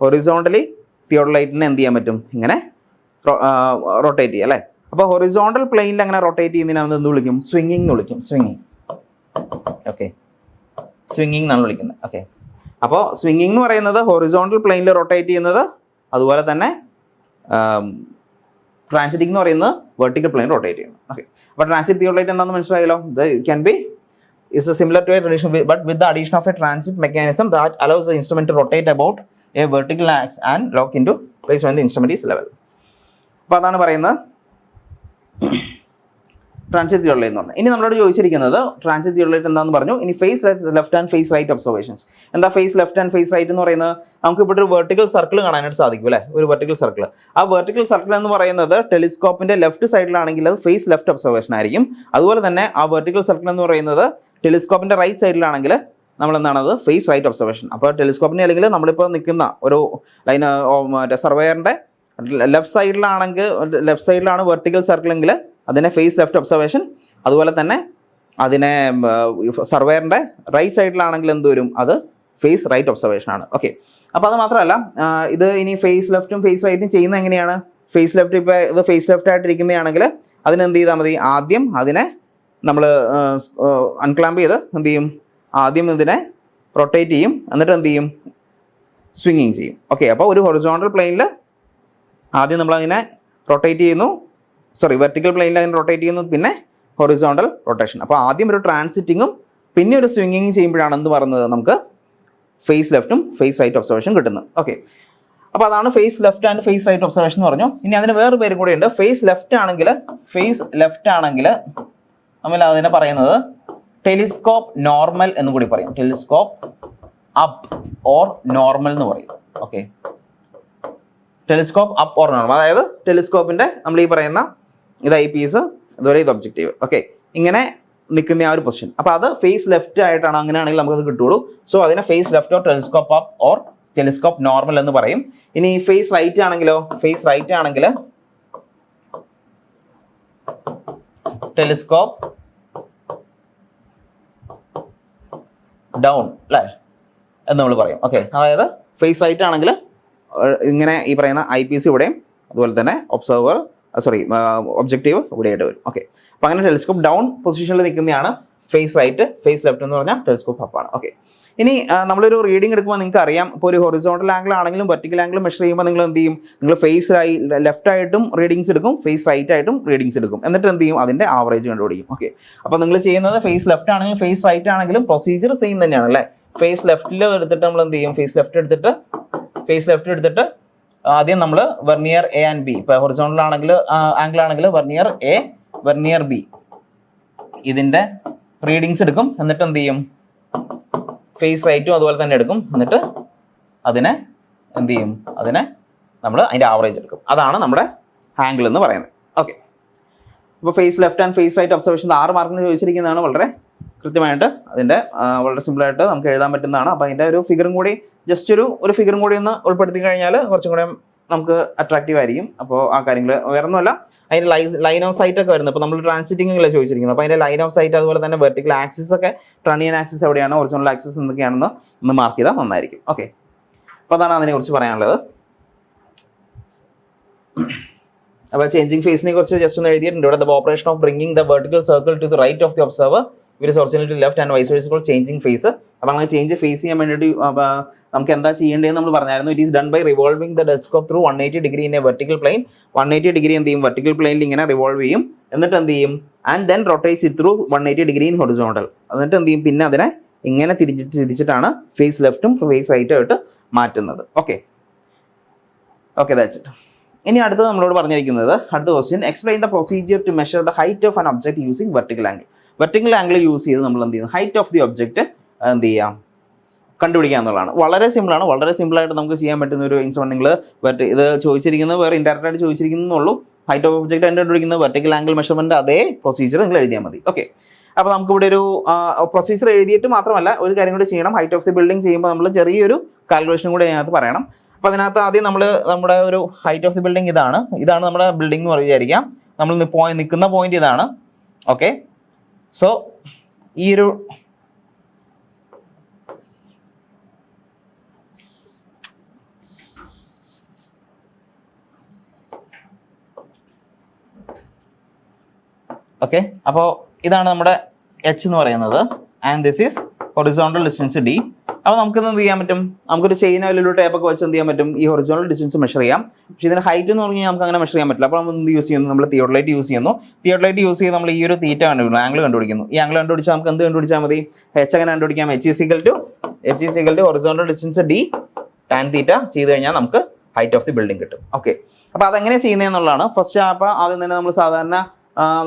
ഹൊറിസോണ്ടലി തിയോഡലൈറ്റിനെ എന്ത് ചെയ്യാൻ പറ്റും, ഇങ്ങനെ റൊട്ടേറ്റ് ചെയ്യുക അല്ലേ. അപ്പോൾ ഹൊറിസോണ്ടൽ പ്ലെയിനിൽ അങ്ങനെ റൊട്ടേറ്റ് ചെയ്യുന്നതിനെ നമ്മൾ എന്ത് വിളിക്കും, സ്വിങ്ങിങ് എന്ന് വിളിക്കും. ഓക്കെ, സ്വിങ്ങിങ് എന്നാണ് വിളിക്കുന്നത്. ഓക്കെ, അപ്പോൾ സ്വിങ്ങിങ് എന്ന് പറയുന്നത് ഹൊറിസോണ്ടൽ പ്ലെയിനിൽ റൊട്ടേറ്റ് ചെയ്യുന്നത്, അതുപോലെ തന്നെ ട്രാൻസിറ്റിംഗ് എന്ന് പറയുന്നത് വെർട്ടിക്കൽ പ്ലെയിൻ റൊട്ടേറ്റ് ചെയ്യുന്നത്. ഓക്കെ, അപ്പോൾ ട്രാൻസിറ്റ് തിയോഡലൈറ്റ് എന്താണെന്ന് മനസ്സിലായല്ലോ. ഇത് can be is similar to a traditional, but with the addition of a transit mechanism that allows the instrument to rotate about a vertical axis and lock into place when the instrument is level. അപ്പോൾ അതാണ് പറയുന്നത് ട്രാൻസിറ്റ് തിയോഡലൈറ്റ് എന്ന് പറഞ്ഞത്. ഇനി നമ്മളോട് ചോദിച്ചിരിക്കുന്നത് ട്രാൻസിറ്റ് തിയോഡലൈറ്റ് എന്താണെന്ന് പറഞ്ഞു. ഇനി face left and face right observations. എന്താ face left and face right എന്ന് പറയുന്നത്? നമുക്ക് ഇവിടെ ഒരു വെർട്ടിക്കൽ സർക്കിൾ കാണാനായിട്ട് സാധിക്കും അല്ലേ, ഒരു വെർട്ടിക്കൽ സർക്കിൾ. ആ വെർട്ടിക്കൽ സർക്കിൾ എന്ന് പറയുന്നത് ടെലിസ്കോപ്പിന്റെ ലെഫ്റ്റ് സൈഡിലാണെങ്കിൽ അത് ഫേസ് ലെഫ്റ്റ് ഒബ്സർവേഷൻ ആയിരിക്കും. അതുപോലെ തന്നെ ആ വെർട്ടിക്കൽ സർക്കിൾ എന്ന് പറയുന്നത് ടെലിസ്കോപ്പിന്റെ റൈറ്റ് സൈഡിലാണെങ്കിൽ നമ്മൾ എന്താണത് ഫേസ് റൈറ്റ് ഒബ്സർവേഷൻ. അപ്പോൾ ടെലിസ്കോപ്പിന്റെ അല്ലെങ്കിൽ നമ്മളിപ്പോൾ നിൽക്കുന്ന ഒരു ലൈൻ മറ്റേ സർവേയറിന്റെ ലെഫ്റ്റ് സൈഡിലാണ് വെർട്ടിക്കൽ സർക്കിൾ എങ്കിൽ അതിനെ ഫേസ് ലെഫ്റ്റ് ഒബ്സർവേഷൻ. അതുപോലെ തന്നെ അതിനെ സർവേയറിന്റെ റൈറ്റ് സൈഡിലാണെങ്കിൽ എന്ത് വരും, അത് ഫേസ് റൈറ്റ് ഒബ്സർവേഷൻ ആണ്. ഓക്കെ, അപ്പോൾ അത് മാത്രമല്ല ഇത് ഇനി ഫേസ് ലെഫ്റ്റും ഫേസ് റൈറ്റും ചെയ്യുന്നത് എങ്ങനെയാണ്? ഫേസ് ലെഫ്റ്റ് ഇപ്പോൾ ഇത് ഫേസ് ലെഫ്റ്റ് ആയിട്ടിരിക്കുന്നതാണെങ്കിൽ അതിനെന്ത് ചെയ്താൽ മതി, ആദ്യം അതിനെ നമ്മൾ അൺക്ലാമ്പ് ചെയ്ത് എന്ത് ചെയ്യും, ആദ്യം ഇതിനെ റൊട്ടേറ്റ് ചെയ്യും, എന്നിട്ട് എന്ത് ചെയ്യും, സ്വിങ്ങിങ് ചെയ്യും. ഓക്കെ, അപ്പോൾ ഒരു ഹൊറിസോണ്ടൽ പ്ലെയിനിൽ ആദ്യം നമ്മളതിനെ റൊട്ടേറ്റ് ചെയ്യുന്നു, വെർട്ടിക്കൽ പ്ലെയിനിൽ അതിനെ റൊട്ടേറ്റ് ചെയ്യുന്നു, പിന്നെ ഹൊറിസോണ്ടൽ റൊട്ടേഷൻ. അപ്പോൾ ആദ്യം ഒരു ട്രാൻസിറ്റിങ്ങും പിന്നെ ഒരു സ്വിങ്ങിങ് ചെയ്യുമ്പോഴാണ് എന്ത് പറയുന്നത്, നമുക്ക് ഫേസ് ലെഫ്റ്റും ഫേസ് റൈറ്റ് ഒബ്സർവേഷൻ കിട്ടുന്നത്. ഓക്കെ, അപ്പോൾ അതാണ് face left and face right observation എന്ന് പറഞ്ഞു. ഇനി അതിന് വേറെ പേരും കൂടെ ഉണ്ട്. ഫേസ് ലെഫ്റ്റ് ആണെങ്കിൽ നമ്മൾ അതിനെ പറയുന്നത് ടെലിസ്കോപ്പ് നോർമൽ എന്ന് കൂടി പറയും. ടെലിസ്കോപ്പ് അപ്പ് ഓർ നോർമൽ എന്ന് പറയും. Okay, telescope up or normal, അതായത് ടെലിസ്കോപ്പിന്റെ നമ്മൾ ഈ പറയുന്ന ഇത് ഐ പീസ്, ഇതുവരെ ഇത് ഒബ്ജക്റ്റീവ്. ഓക്കെ, ഇങ്ങനെ നിൽക്കുന്ന ആ ഒരു പൊസിഷൻ. അപ്പോൾ അത് ഫേസ് ലെഫ്റ്റ് ആയിട്ടാണ്, അങ്ങനെയാണെങ്കിൽ നമുക്കത് കിട്ടുള്ളൂ. സോ അതിനെ face left or telescope up or telescope normal എന്ന് പറയും. ഇനി ഫേസ് റൈറ്റ് ആണെങ്കിലോ, ഫേസ് റൈറ്റ് ആണെങ്കിൽ ടെലിസ്കോപ്പ് ഡൗൺ അല്ലേ എന്ന് നമ്മൾ പറയും. ഓക്കെ, അതായത് ഫേസ് റൈറ്റ് ആണെങ്കിൽ ഇങ്ങനെ ഈ പറയുന്ന ഐ പീസ് ഇവിടെയും അതുപോലെ തന്നെ ഒബ്ജക്റ്റീവ് ഇവിടെയായിട്ട് വരും. ഓക്കെ, അപ്പോൾ അങ്ങനെ ടെലിസ്കോപ്പ് ഡൗൺ പൊസിഷനിൽ നിൽക്കുന്നതാണ് ഫേസ് റൈറ്റ്. ഫേസ് ലെഫ്റ്റ് എന്ന് പറഞ്ഞാൽ ടെലിസ്കോപ്പ് അപ്പ് ആണ്. ഓക്കെ, ഇനി നമ്മളൊരു റീഡിംഗ് എടുക്കുമ്പോൾ നിങ്ങൾക്ക് അറിയാം, ഇപ്പോൾ ഒരു ഹൊറിസോണ്ടൽ ആംഗിൾ ആണെങ്കിലും വെർട്ടിക്കൽ ആംഗിൾ മെഷർ ചെയ്യുമ്പോൾ നിങ്ങൾ എന്ത് ചെയ്യും, നിങ്ങൾ ഫേസ് ലെഫ്റ്റ് ആയിട്ടും റീഡിങ്സ് എടുക്കും, ഫേസ് റൈറ്റ് ആയിട്ടും റീഡിങ്സ് എടുക്കും. എന്നിട്ട് എന്ത് ചെയ്യും, അതിന്റെ ആവറേജ് കണ്ടുപിടിക്കും. ഓക്കെ, അപ്പോൾ നിങ്ങൾ ചെയ്യുന്നത് ഫേസ് ലെഫ്റ്റ് ആണെങ്കിലും ഫേസ് റൈറ്റ് ആണെങ്കിലും പ്രൊസീജിയർ സെയിം തന്നെയാണ് അല്ലേ. ഫേസ് ലെഫ്റ്റിൽ എടുത്തിട്ട് നമ്മൾ എന്ത് ചെയ്യും, ഫേസ് ലെഫ്റ്റ് എടുത്തിട്ട് ആദ്യം നമ്മൾ വെർനിയർ എ ആൻഡ് ബി, ഇപ്പോൾ ഹൊറിസോണ്ടൽ ആണെങ്കിൽ വെർനിയർ എ വെർനിയർ ബി ഇതിന്റെ റീഡിങ്സ് എടുക്കും. എന്നിട്ട് എന്ത് ചെയ്യും, ഫേസ് റൈറ്റും അതുപോലെ തന്നെ എടുക്കും. എന്നിട്ട് അതിനെ എന്ത് ചെയ്യും, അതിനെ നമ്മൾ അതിൻ്റെ ആവറേജ് എടുക്കും. അതാണ് നമ്മുടെ ആംഗിൾ എന്ന് പറയുന്നത്. ഓക്കെ, ഇപ്പോൾ face left and face right observation 6 മാർക്കിന് ചോദിച്ചിരിക്കുന്നതാണ്. വളരെ കൃത്യമായിട്ട് അതിൻ്റെ വളരെ സിമ്പിളായിട്ട് നമുക്ക് എഴുതാൻ പറ്റുന്നതാണ്. അപ്പോൾ അതിൻ്റെ ഒരു ഫിഗറും കൂടി ജസ്റ്റ് ഒരു ഫിഗറും കൂടി ഒന്ന് ഉൾപ്പെടുത്തി കഴിഞ്ഞാൽ കുറച്ചും കൂടെ നമുക്ക് അട്രാക്റ്റീവ് ആയിരിക്കും. അപ്പോൾ ആ കാര്യങ്ങൾ വേറെ ഒന്നുമല്ല, അതിൻ്റെ ലൈൻ ഓഫ് സൈറ്റ് ഒക്കെ വരുന്നത്. ഇപ്പോൾ നമ്മൾ ട്രാൻസിറ്റിംഗ് അല്ലേ ചോദിച്ചിരിക്കുന്നത്, അപ്പോൾ അതിൻ്റെ ലൈൻ ഓഫ് സൈറ്റ് അതുപോലെ തന്നെ വെർട്ടിക്കൽ ആക്സിസ് ഒക്കെ, ട്രണിയൻ ആക്സിസ് എവിടെയാണ്, ഒറിജിനൽ ആക്സിസ് എന്തൊക്കെയാണെന്ന് ഒന്ന് മാർക്ക് ചെയ്താൽ നന്നായിരിക്കും. ഓക്കെ, അപ്പോൾ അതാണ് അതിനെക്കുറിച്ച് പറയാനുള്ളത്. അപ്പോൾ ചേഞ്ചിങ് ഫേസിനെ കുറിച്ച് ജസ്റ്റ് ഒന്ന് എഴുതിയിട്ടുണ്ട് ഇവിടെ. The operation of bringing the vertical circle to the right of the observer it is original to left and vice versa called changing face. അപ്പോൾ അങ്ങനെ ചേഞ്ച് ഫേസ് ചെയ്യാൻ വേണ്ടിയിട്ട് നമുക്ക് എന്താ ചെയ്യേണ്ടതെന്ന് നമ്മൾ പറഞ്ഞായിരുന്നു. It is done by revolving the telescope through 180 degree in a vertical plane. 180 degree എന്ത് ചെയ്യും, വെർട്ടിക്കൽ പ്ലെയിനിൽ ഇങ്ങനെ റിവോൾവ് ചെയ്യും. എന്നിട്ട് എന്ത് ചെയ്യും, and then rotates it through 180 degree in horizontal. എന്നിട്ട് എന്ത് ചെയ്യും, പിന്നെ അതിനെ ഇങ്ങനെ തിരിച്ചിട്ടാണ് ഫേസ് ലെഫ്റ്റും ഫേസ് റൈറ്റും ആയിട്ട് മാറ്റുന്നത്. Okay, that's it. ഇനി അടുത്തത് നമ്മളോട് പറഞ്ഞിരിക്കുന്നത്, അടുത്ത question, explain the procedure to measure the height of an object using vertical angle. Vertical angle use ചെയ്ത് നമ്മൾ എന്ത് ചെയ്യുന്നു, ഹൈറ്റ് ഓഫ് ദി ഒബ്ജക്ട് എന്ത് ചെയ്യാം, കണ്ടുപിടിക്കുക എന്നുള്ളതാണ്. വളരെ സിമ്പിളാണ്. വളരെ സിമ്പിളായിട്ട് നമുക്ക് ചെയ്യാൻ പറ്റുന്ന ഒരു ഇൻസ്ട്രുമെന്റ്. നിങ്ങൾ ഇത് ചോദിച്ചിരിക്കുന്നത് വേറെ ഇൻഡയറക്റ്റ് ആയിട്ട് ചോദിച്ചിരിക്കുന്നുള്ളൂ. ഹൈറ്റ് ഓഫ് ഒബ്ജക്ട് കണ്ടുപിടിക്കുന്നത് വെർട്ടിക്കൽ ആംഗിൾ മെഷർമെന്റ് അതേ പ്രൊസീജിയർ നിങ്ങൾ എഴുതിയാൽ മതി. ഓക്കെ, അപ്പോൾ നമുക്കിവിടെ ഒരു പ്രൊസീജിയർ എഴുതിയിട്ട് മാത്രമല്ല ഒരു കാര്യം കൂടി ചെയ്യണം. ഹൈറ്റ് ഓഫ് ദി ബിൽഡിംഗ് ചെയ്യുമ്പോൾ നമ്മൾ ചെറിയൊരു കാൽക്കുലേഷനും കൂടി അതിനകത്ത് പറയണം. അപ്പോൾ അതിനകത്ത് ആദ്യം നമ്മൾ നമ്മുടെ ഒരു ഹൈറ്റ് ഓഫ് ദി ബിൽഡിംഗ് ഇതാണ് നമ്മുടെ ബിൽഡിംഗ് എന്ന് വിചാരിക്കാം. നമ്മൾ നിൽക്കുന്ന പോയിന്റ് ഇതാണ്. ഓക്കെ, സോ ഈ ഒരു ഓക്കെ, അപ്പോൾ ഇതാണ് നമ്മുടെ എച്ച് എന്ന് പറയുന്നത്. And this is horizontal distance D. അപ്പോൾ നമുക്കിത് എന്ത് ചെയ്യാൻ പറ്റും, നമുക്കൊരു ചെയിൻ അതിലൊരു ടേപ്പൊക്കെ വെച്ച് എന്ത് ചെയ്യാൻ പറ്റും, ഈ ഹൊറിസോണ്ടൽ ഡിസ്റ്റൻസ് മെഷർ ചെയ്യാം. പക്ഷേ ഇതിന് ഹൈറ്റ് എന്ന് പറഞ്ഞാൽ നമുക്ക് അങ്ങനെ മെഷർ ചെയ്യാൻ പറ്റില്ല. അപ്പോൾ നമ്മൾ എന്ത് യൂസ് ചെയ്യുന്നു, നമ്മൾ തിയോഡലൈറ്റ് യൂസ് ചെയ്യുന്നു. തിയോഡലൈറ്റ് യൂസ് ചെയ്ത് നമ്മൾ ഈ ഒരു തീറ്റ കണ്ടുപിടിക്കുന്നു, ആംഗിൾ കണ്ടുപിടിക്കുന്നു. ഈ ആംഗിൾ കണ്ടുപിടിച്ചാൽ നമുക്ക് എന്ത് കണ്ടുപിടിച്ചാൽ മതി, എച്ച് എങ്ങനെ കണ്ടുപിടിക്കാം, H is equal to horizontal distance D tan theta ചെയ്ത് കഴിഞ്ഞാൽ നമുക്ക് ഹൈറ്റ് ഓഫ് ദി ബിൽഡിംഗ് കിട്ടും. ഓക്കെ, അപ്പോൾ അതെങ്ങനെ ചെയ്യുന്നതെന്നുള്ളതാണ് ഫസ്റ്റ്. അപ്പോൾ ആദ്യം തന്നെ നമ്മൾ സാധാരണ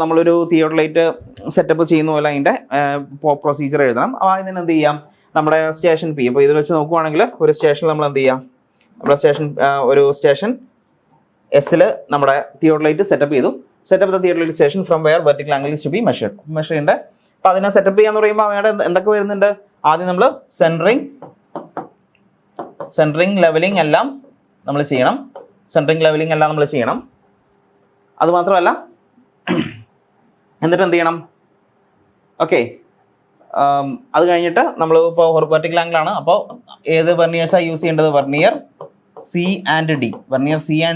നമ്മളൊരു തിയോഡലൈറ്റ് സെറ്റപ്പ് ചെയ്യുന്ന പോലെ അതിൻ്റെ പ്രൊസീജിയർ എഴുതണം. അപ്പോൾ അതിന് എന്ത് ചെയ്യാം, നമ്മുടെ സ്റ്റേഷൻ പി. അപ്പോൾ ഇതിൽ വെച്ച് നോക്കുവാണെങ്കിൽ ഒരു സ്റ്റേഷനിൽ നമ്മൾ എന്ത് ചെയ്യാം, നമ്മുടെ സ്റ്റേഷൻ എസ്സിൽ നമ്മുടെ തിയോഡലൈറ്റ് സെറ്റപ്പ് ചെയ്തു. Setup the theodolite station from where vertical angle is to be measure ചെയ്യേണ്ടത്. അപ്പോൾ അതിനെ സെറ്റപ്പ് ചെയ്യാന്ന് പറയുമ്പോൾ അവയുടെ എന്തൊക്കെ വരുന്നുണ്ട്, ആദ്യം നമ്മൾ സെൻറ്ററിങ് ലെവലിംഗ് എല്ലാം നമ്മൾ ചെയ്യണം. അതുമാത്രമല്ല എന്നിട്ട് എന്ത് ചെയ്യണം, ഓക്കെ, അത് കഴിഞ്ഞിട്ട് നമ്മൾ ഇപ്പോൾ വെർട്ടിക്കൽ ആംഗിൾ ആണ്. അപ്പോൾ ഏത് വെർണിയേഴ്സാണ് യൂസ് ചെയ്യേണ്ടത്, വെർണിയർ സി ആൻഡ്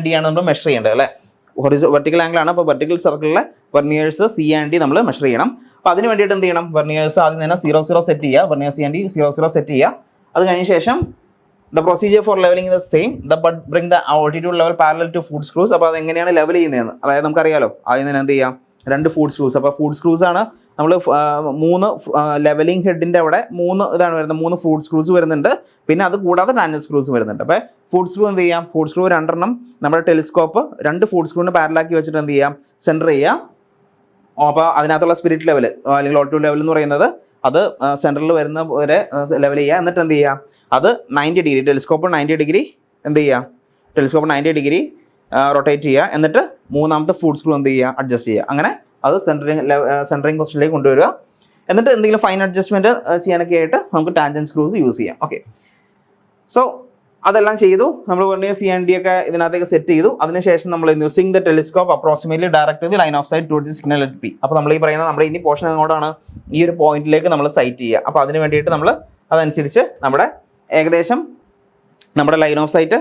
ഡി ആണ് നമ്മൾ മെഷർ ചെയ്യേണ്ടത് അല്ലേ. വെർട്ടിക്കൽ ആംഗിൾ ആണ്, അപ്പോൾ വെർട്ടിക്കൽ സർക്കിളിലെ വെർണിയേഴ്സ് സി ആൻഡ് ഡി നമ്മൾ മെഷർ ചെയ്യണം. അപ്പോൾ അതിന് വേണ്ടിയിട്ട് എന്ത് ചെയ്യണം, വെർണിയേഴ്സ് ആദ്യം തന്നെ 0 സെറ്റ് ചെയ്യുക, vernier C and D 0 set ചെയ്യുക. അത് കഴിഞ്ഞ ശേഷം the procedure for levelling the same, bring the altitude level parallel to foot screws. അപ്പോൾ അതെങ്ങനെയാണ് ലെവൽ ചെയ്യുന്നതെന്ന്, അതായത് നമുക്കറിയാലോ, ആദ്യം തന്നെ എന്ത് ചെയ്യാം, 2 ഫുഡ് സ്ക്രൂസ്. അപ്പോൾ ഫുഡ് സ്ക്രൂസ് ആണ് നമ്മൾ 3 ലെവലിംഗ് ഹെഡിൻ്റെ അവിടെ 3 ഇതാണ് വരുന്നത്, 3 ഫുഡ് സ്ക്രൂസ് വരുന്നുണ്ട്. പിന്നെ അത് കൂടാതെ ടാൻജന്റ് സ്ക്രൂസ് വരുന്നുണ്ട്. അപ്പോൾ ഫുഡ് സ്ക്രൂ എന്ത് ചെയ്യാം, ഫുഡ് സ്ക്രൂ 2 നമ്മുടെ ടെലിസ്കോപ്പ് 2 ഫുഡ് സ്ക്രൂവിന് പാരലാക്കി വെച്ചിട്ട് എന്ത് ചെയ്യാം, സെൻറ്റർ ചെയ്യുക. അപ്പോൾ അതിനകത്തുള്ള സ്പിരിറ്റ് ലെവൽ അല്ലെങ്കിൽ ഓൾട്ടിറ്റ്യൂഡ് ലെവൽ എന്ന് പറയുന്നത് അത് സെൻറ്ററിൽ വരുന്ന വരെ ലെവൽ ചെയ്യുക. എന്നിട്ട് എന്ത് ചെയ്യുക, അത് 90 ഡിഗ്രി ടെലിസ്കോപ്പ് 90 ഡിഗ്രി എന്ത് ചെയ്യുക, ടെലിസ്കോപ്പ് 90 ഡിഗ്രി റൊട്ടേറ്റ് ചെയ്യുക. എന്നിട്ട് 3ാമത്തെ ഫുഡ് സ്ക്രൂ എന്ത് ചെയ്യുക, അഡ്ജസ്റ്റ് ചെയ്യുക. അങ്ങനെ അത് സെൻറ്ററിങ് പൊസിഷനിലേക്ക് കൊണ്ടുവരിക. എന്നിട്ട് എന്തെങ്കിലും ഫൈൻ അഡ്ജസ്റ്റ്മെന്റ് ചെയ്യാനൊക്കെ ആയിട്ട് നമുക്ക് ടാൻജന്റ് സ്ക്രൂസ് യൂസ് ചെയ്യാം. ഓക്കെ, സോ അതെല്ലാം ചെയ്തു. നമ്മൾ വെർനിയർ CND ഒക്കെ ഇതിനകത്തേക്ക് സെറ്റ് ചെയ്തു. അതിനുശേഷം നമ്മൾ using the telescope approximately direct the line of sight to the signal at P. അപ്പോൾ നമ്മൾ ഈ പറയുന്ന നമ്മുടെ ഇനി പോർഷൻ അങ്ങോട്ടാണ് ഈ ഒരു പോയിന്റിലേക്ക് നമ്മൾ സൈറ്റ് ചെയ്യുക. അപ്പോൾ അതിന് വേണ്ടിയിട്ട് നമ്മൾ അതനുസരിച്ച് നമ്മുടെ ഏകദേശം നമ്മുടെ ലൈൻ ഓഫ് സൈറ്റ്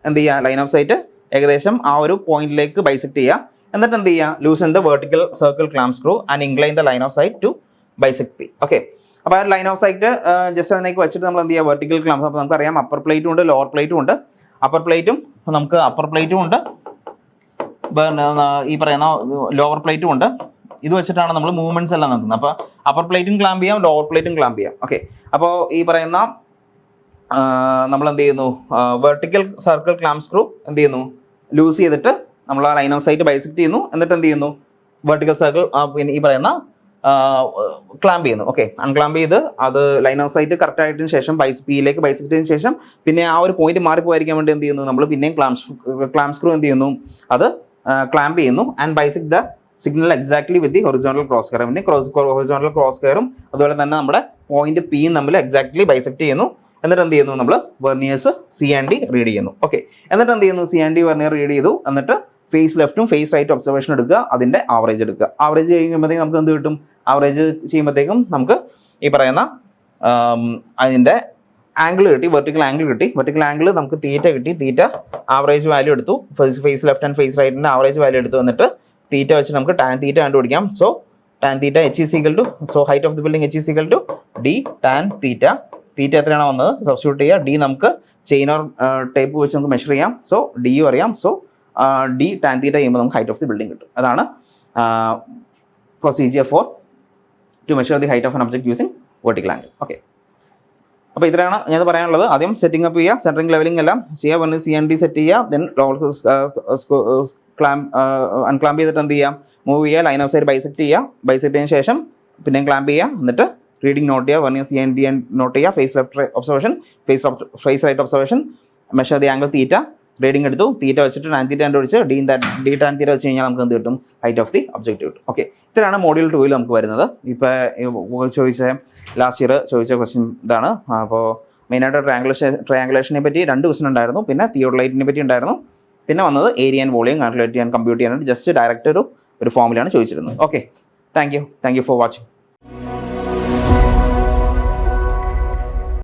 എന്ത് ചെയ്യുക, ലൈൻ ഓഫ് സൈറ്റ് ഏകദേശം ആ ഒരു പോയിന്റിലേക്ക് ബൈസെക്ട് ചെയ്യുക. എന്നിട്ട് എന്ത് ചെയ്യുക, loosen the vertical circle clamp screw and incline the line of sight to bisect P. Okay, അപ്പോൾ ആ ലൈൻ ഓഫ് സൈറ്റ് ജസ്റ്റ് അതിനേക്ക് വെച്ചിട്ട് നമ്മൾ എന്ത് ചെയ്യുക, വെർട്ടിക്കൽ ക്ലാംസ്. അപ്പോൾ നമുക്കറിയാം അപ്പർ പ്ലേറ്റും ഉണ്ട് ലോവർ പ്ലേറ്റും ഉണ്ട്. അപ്പർ പ്ലേറ്റും നമുക്ക് അപ്പർ പ്ലേറ്റും ഉണ്ട്, ഈ പറയുന്ന ലോവർ പ്ലേറ്റും ഉണ്ട്. ഇത് വെച്ചിട്ടാണ് നമ്മൾ മൂവ്മെന്റ്സ് എല്ലാം നടത്തുന്നത്. അപ്പോൾ അപ്പർ പ്ലേറ്റും ക്ലാമ്പ് ചെയ്യാം, ലോവർ പ്ലേറ്റും ക്ലാമ്പ് ചെയ്യാം. ഓക്കെ, അപ്പോൾ ഈ പറയുന്ന നമ്മൾ എന്ത് ചെയ്യുന്നു, വെർട്ടിക്കൽ സർക്കിൾ ക്ലാം സ്ക്രൂ എന്ത് ചെയ്യുന്നു, ലൂസ് ചെയ്തിട്ട് നമ്മൾ ആ ലൈൻ ഓഫ് സൈറ്റ് ബൈസെക്ട് ചെയ്യുന്നു. എന്നിട്ട് എന്ത് ചെയ്യുന്നു, വെർട്ടിക്കൽ സർക്കിൾ പിന്നെ ഈ പറയുന്ന ക്ലാമ്പ് ചെയ്യുന്നു. ഓക്കെ, അൺക്ലാമ്പ് ചെയ്ത് അത് ലൈൻ ഓഫ് സൈറ്റ് കറക്റ്റ് ആയതിനു ശേഷം Pയിലേക്ക് ബൈസെക്ട് ചെയ്തതിനു ശേഷം പിന്നെ ആ ഒരു പോയിന്റ് മാറിപ്പോയിരിക്കാൻ വേണ്ടി എന്ത് ചെയ്യുന്നു, നമ്മൾ പിന്നെയും ക്ലാം സ്ക്രൂ എന്ത് ചെയ്യുന്നു, അത് ക്ലാമ്പ് ചെയ്യുന്നു and bisect the signal exactly with the horizontal cross കയർ. പിന്നെ ഹൊറിസോണ്ടൽ ക്രോസ് കയറും അതുപോലെ തന്നെ നമ്മുടെ പോയിന്റ് Pയും തമ്മിൽ എക്സാക്ട്ലി ബൈസെക്ട് ചെയ്യുന്നു. എന്നിട്ട് എന്ത് ചെയ്യുന്നു, നമ്മൾ വെർനിയേഴ്സ് CND റീഡ് ചെയ്യുന്നു. ഓക്കെ, എന്നിട്ട് എന്ത് ചെയ്യുന്നു, CND വെർനിയർ റീഡ് ചെയ്തു. എന്നിട്ട് ഫേസ് ലെഫ്റ്റും ഫേസ് റൈറ്റ് ഒബ്സർവേഷൻ എടുക്കുക, അതിന്റെ ആവറേജ് എടുക്കുക. ആവറേജ് ചെയ്യുമ്പോഴത്തേക്കും നമുക്ക് എന്ത് കിട്ടും, ആവറേജ് ചെയ്യുമ്പോഴത്തേക്കും നമുക്ക് ഈ പറയുന്ന അതിന്റെ ആംഗിൾ കിട്ടി, വെർട്ടിക്കൽ ആംഗിൾ കിട്ടി. വെർട്ടിക്കൽ ആംഗിൾ നമുക്ക് തീറ്റ കിട്ടി. തീറ്റ ആവറേജ് വാല്യൂ എടുത്തു, ഫേസ് ലെഫ്റ്റ് ആൻഡ് ഫേസ് റൈറ്റിന്റെ ആവറേജ് വാല്യൂ എടുത്തു. എന്നിട്ട് തീറ്റ വെച്ച് നമുക്ക് ടാൻ തീറ്റ കണ്ടുപിടിക്കാം. So tan theta H is equal to, so height of the building H is equal to D tan theta. Theta എത്രയാണോ വന്നത് സബ്സ്റ്റിറ്റ്യൂട്ട് ചെയ്യുക. D നമുക്ക് ചെയിൻ ഓർ ടേപ്പ് വെച്ച് നമുക്ക് മെഷർ ചെയ്യാം. സോ D അറിയാം. സോ D ടാൻ തീറ്റ ചെയ്യുമ്പോൾ നമുക്ക് ഹൈറ്റ് ഓഫ് ദി ബിൽഡിംഗ് കിട്ടും. അതാണ് procedure for to measure the height of an object using vertical angle. Okay, അപ്പോൾ ഇത്രയാണ് ഞാൻ പറയാനുള്ളത്. ആദ്യം സെറ്റിംഗ് അപ്പ് ചെയ്യുക, സെൻറ്ററിംഗ് ലെവലിംഗ് എല്ലാം ചെയ്യുക, പിന്നെ CND സെറ്റ് ചെയ്യുക, ദെൻ അൺക്ലാമ്പ് ചെയ്തിട്ട് എന്ത് ചെയ്യാം, മൂവ് ചെയ്യുക, ലൈൻ ഓഫ് സൈറ്റ് ബൈസെക്ട് ചെയ്യുക. ബൈസെക്ട് ചെയ്തതിന് ശേഷം പിന്നെ ക്ലാമ്പ് ചെയ്യുക. എന്നിട്ട് റീഡിംഗ് നോട്ട് ചെയ്യുക, വെർനിയർ CND നോട്ട് ചെയ്യുക, face left observation, face right observation, measure the angle theta, reading എടുത്തു. തീറ്റ വെച്ചിട്ട് ടാൻ തീറ്റ കണ്ടുപിടിച്ച് D ടാൻ തീറ്റ വെച്ച് കഴിഞ്ഞാൽ നമുക്ക് എന്ത് കിട്ടും, ഹൈറ്റ് ഓഫ് ദി ഒബ്ജക്റ്റ് കിട്ടും. ഓക്കെ, ഇത്രയാണ് മോഡ്യൂൾ 2 നമുക്ക് വരുന്നത്. ഇപ്പോൾ ചോദിച്ച ലാസ്റ്റ് ഇയർ ചോദിച്ച ക്വസ്റ്റ്യൻ ഇതാണ്. അപ്പോൾ മെയിനായിട്ട് ട്രയാങ്കുലേഷനെ പറ്റി 2 ക്വസ്റ്റ്യൻ ഉണ്ടായിരുന്നു. പിന്നെ തിയോഡലൈറ്റിനെ പറ്റി ഉണ്ടായിരുന്നു. പിന്നെ വന്നത് ഏരിയ ആൻഡ് വോളിയം കാൽക്കുലേറ്റ് ചെയ്യാൻ കമ്പ്യൂട്ട് ചെയ്യാനായിട്ട് ജസ്റ്റ് ഡയറക്റ്റ് ഒരു ഫോമിലാണ് ചോദിച്ചിരുന്നത്. Okay, thank you for watching.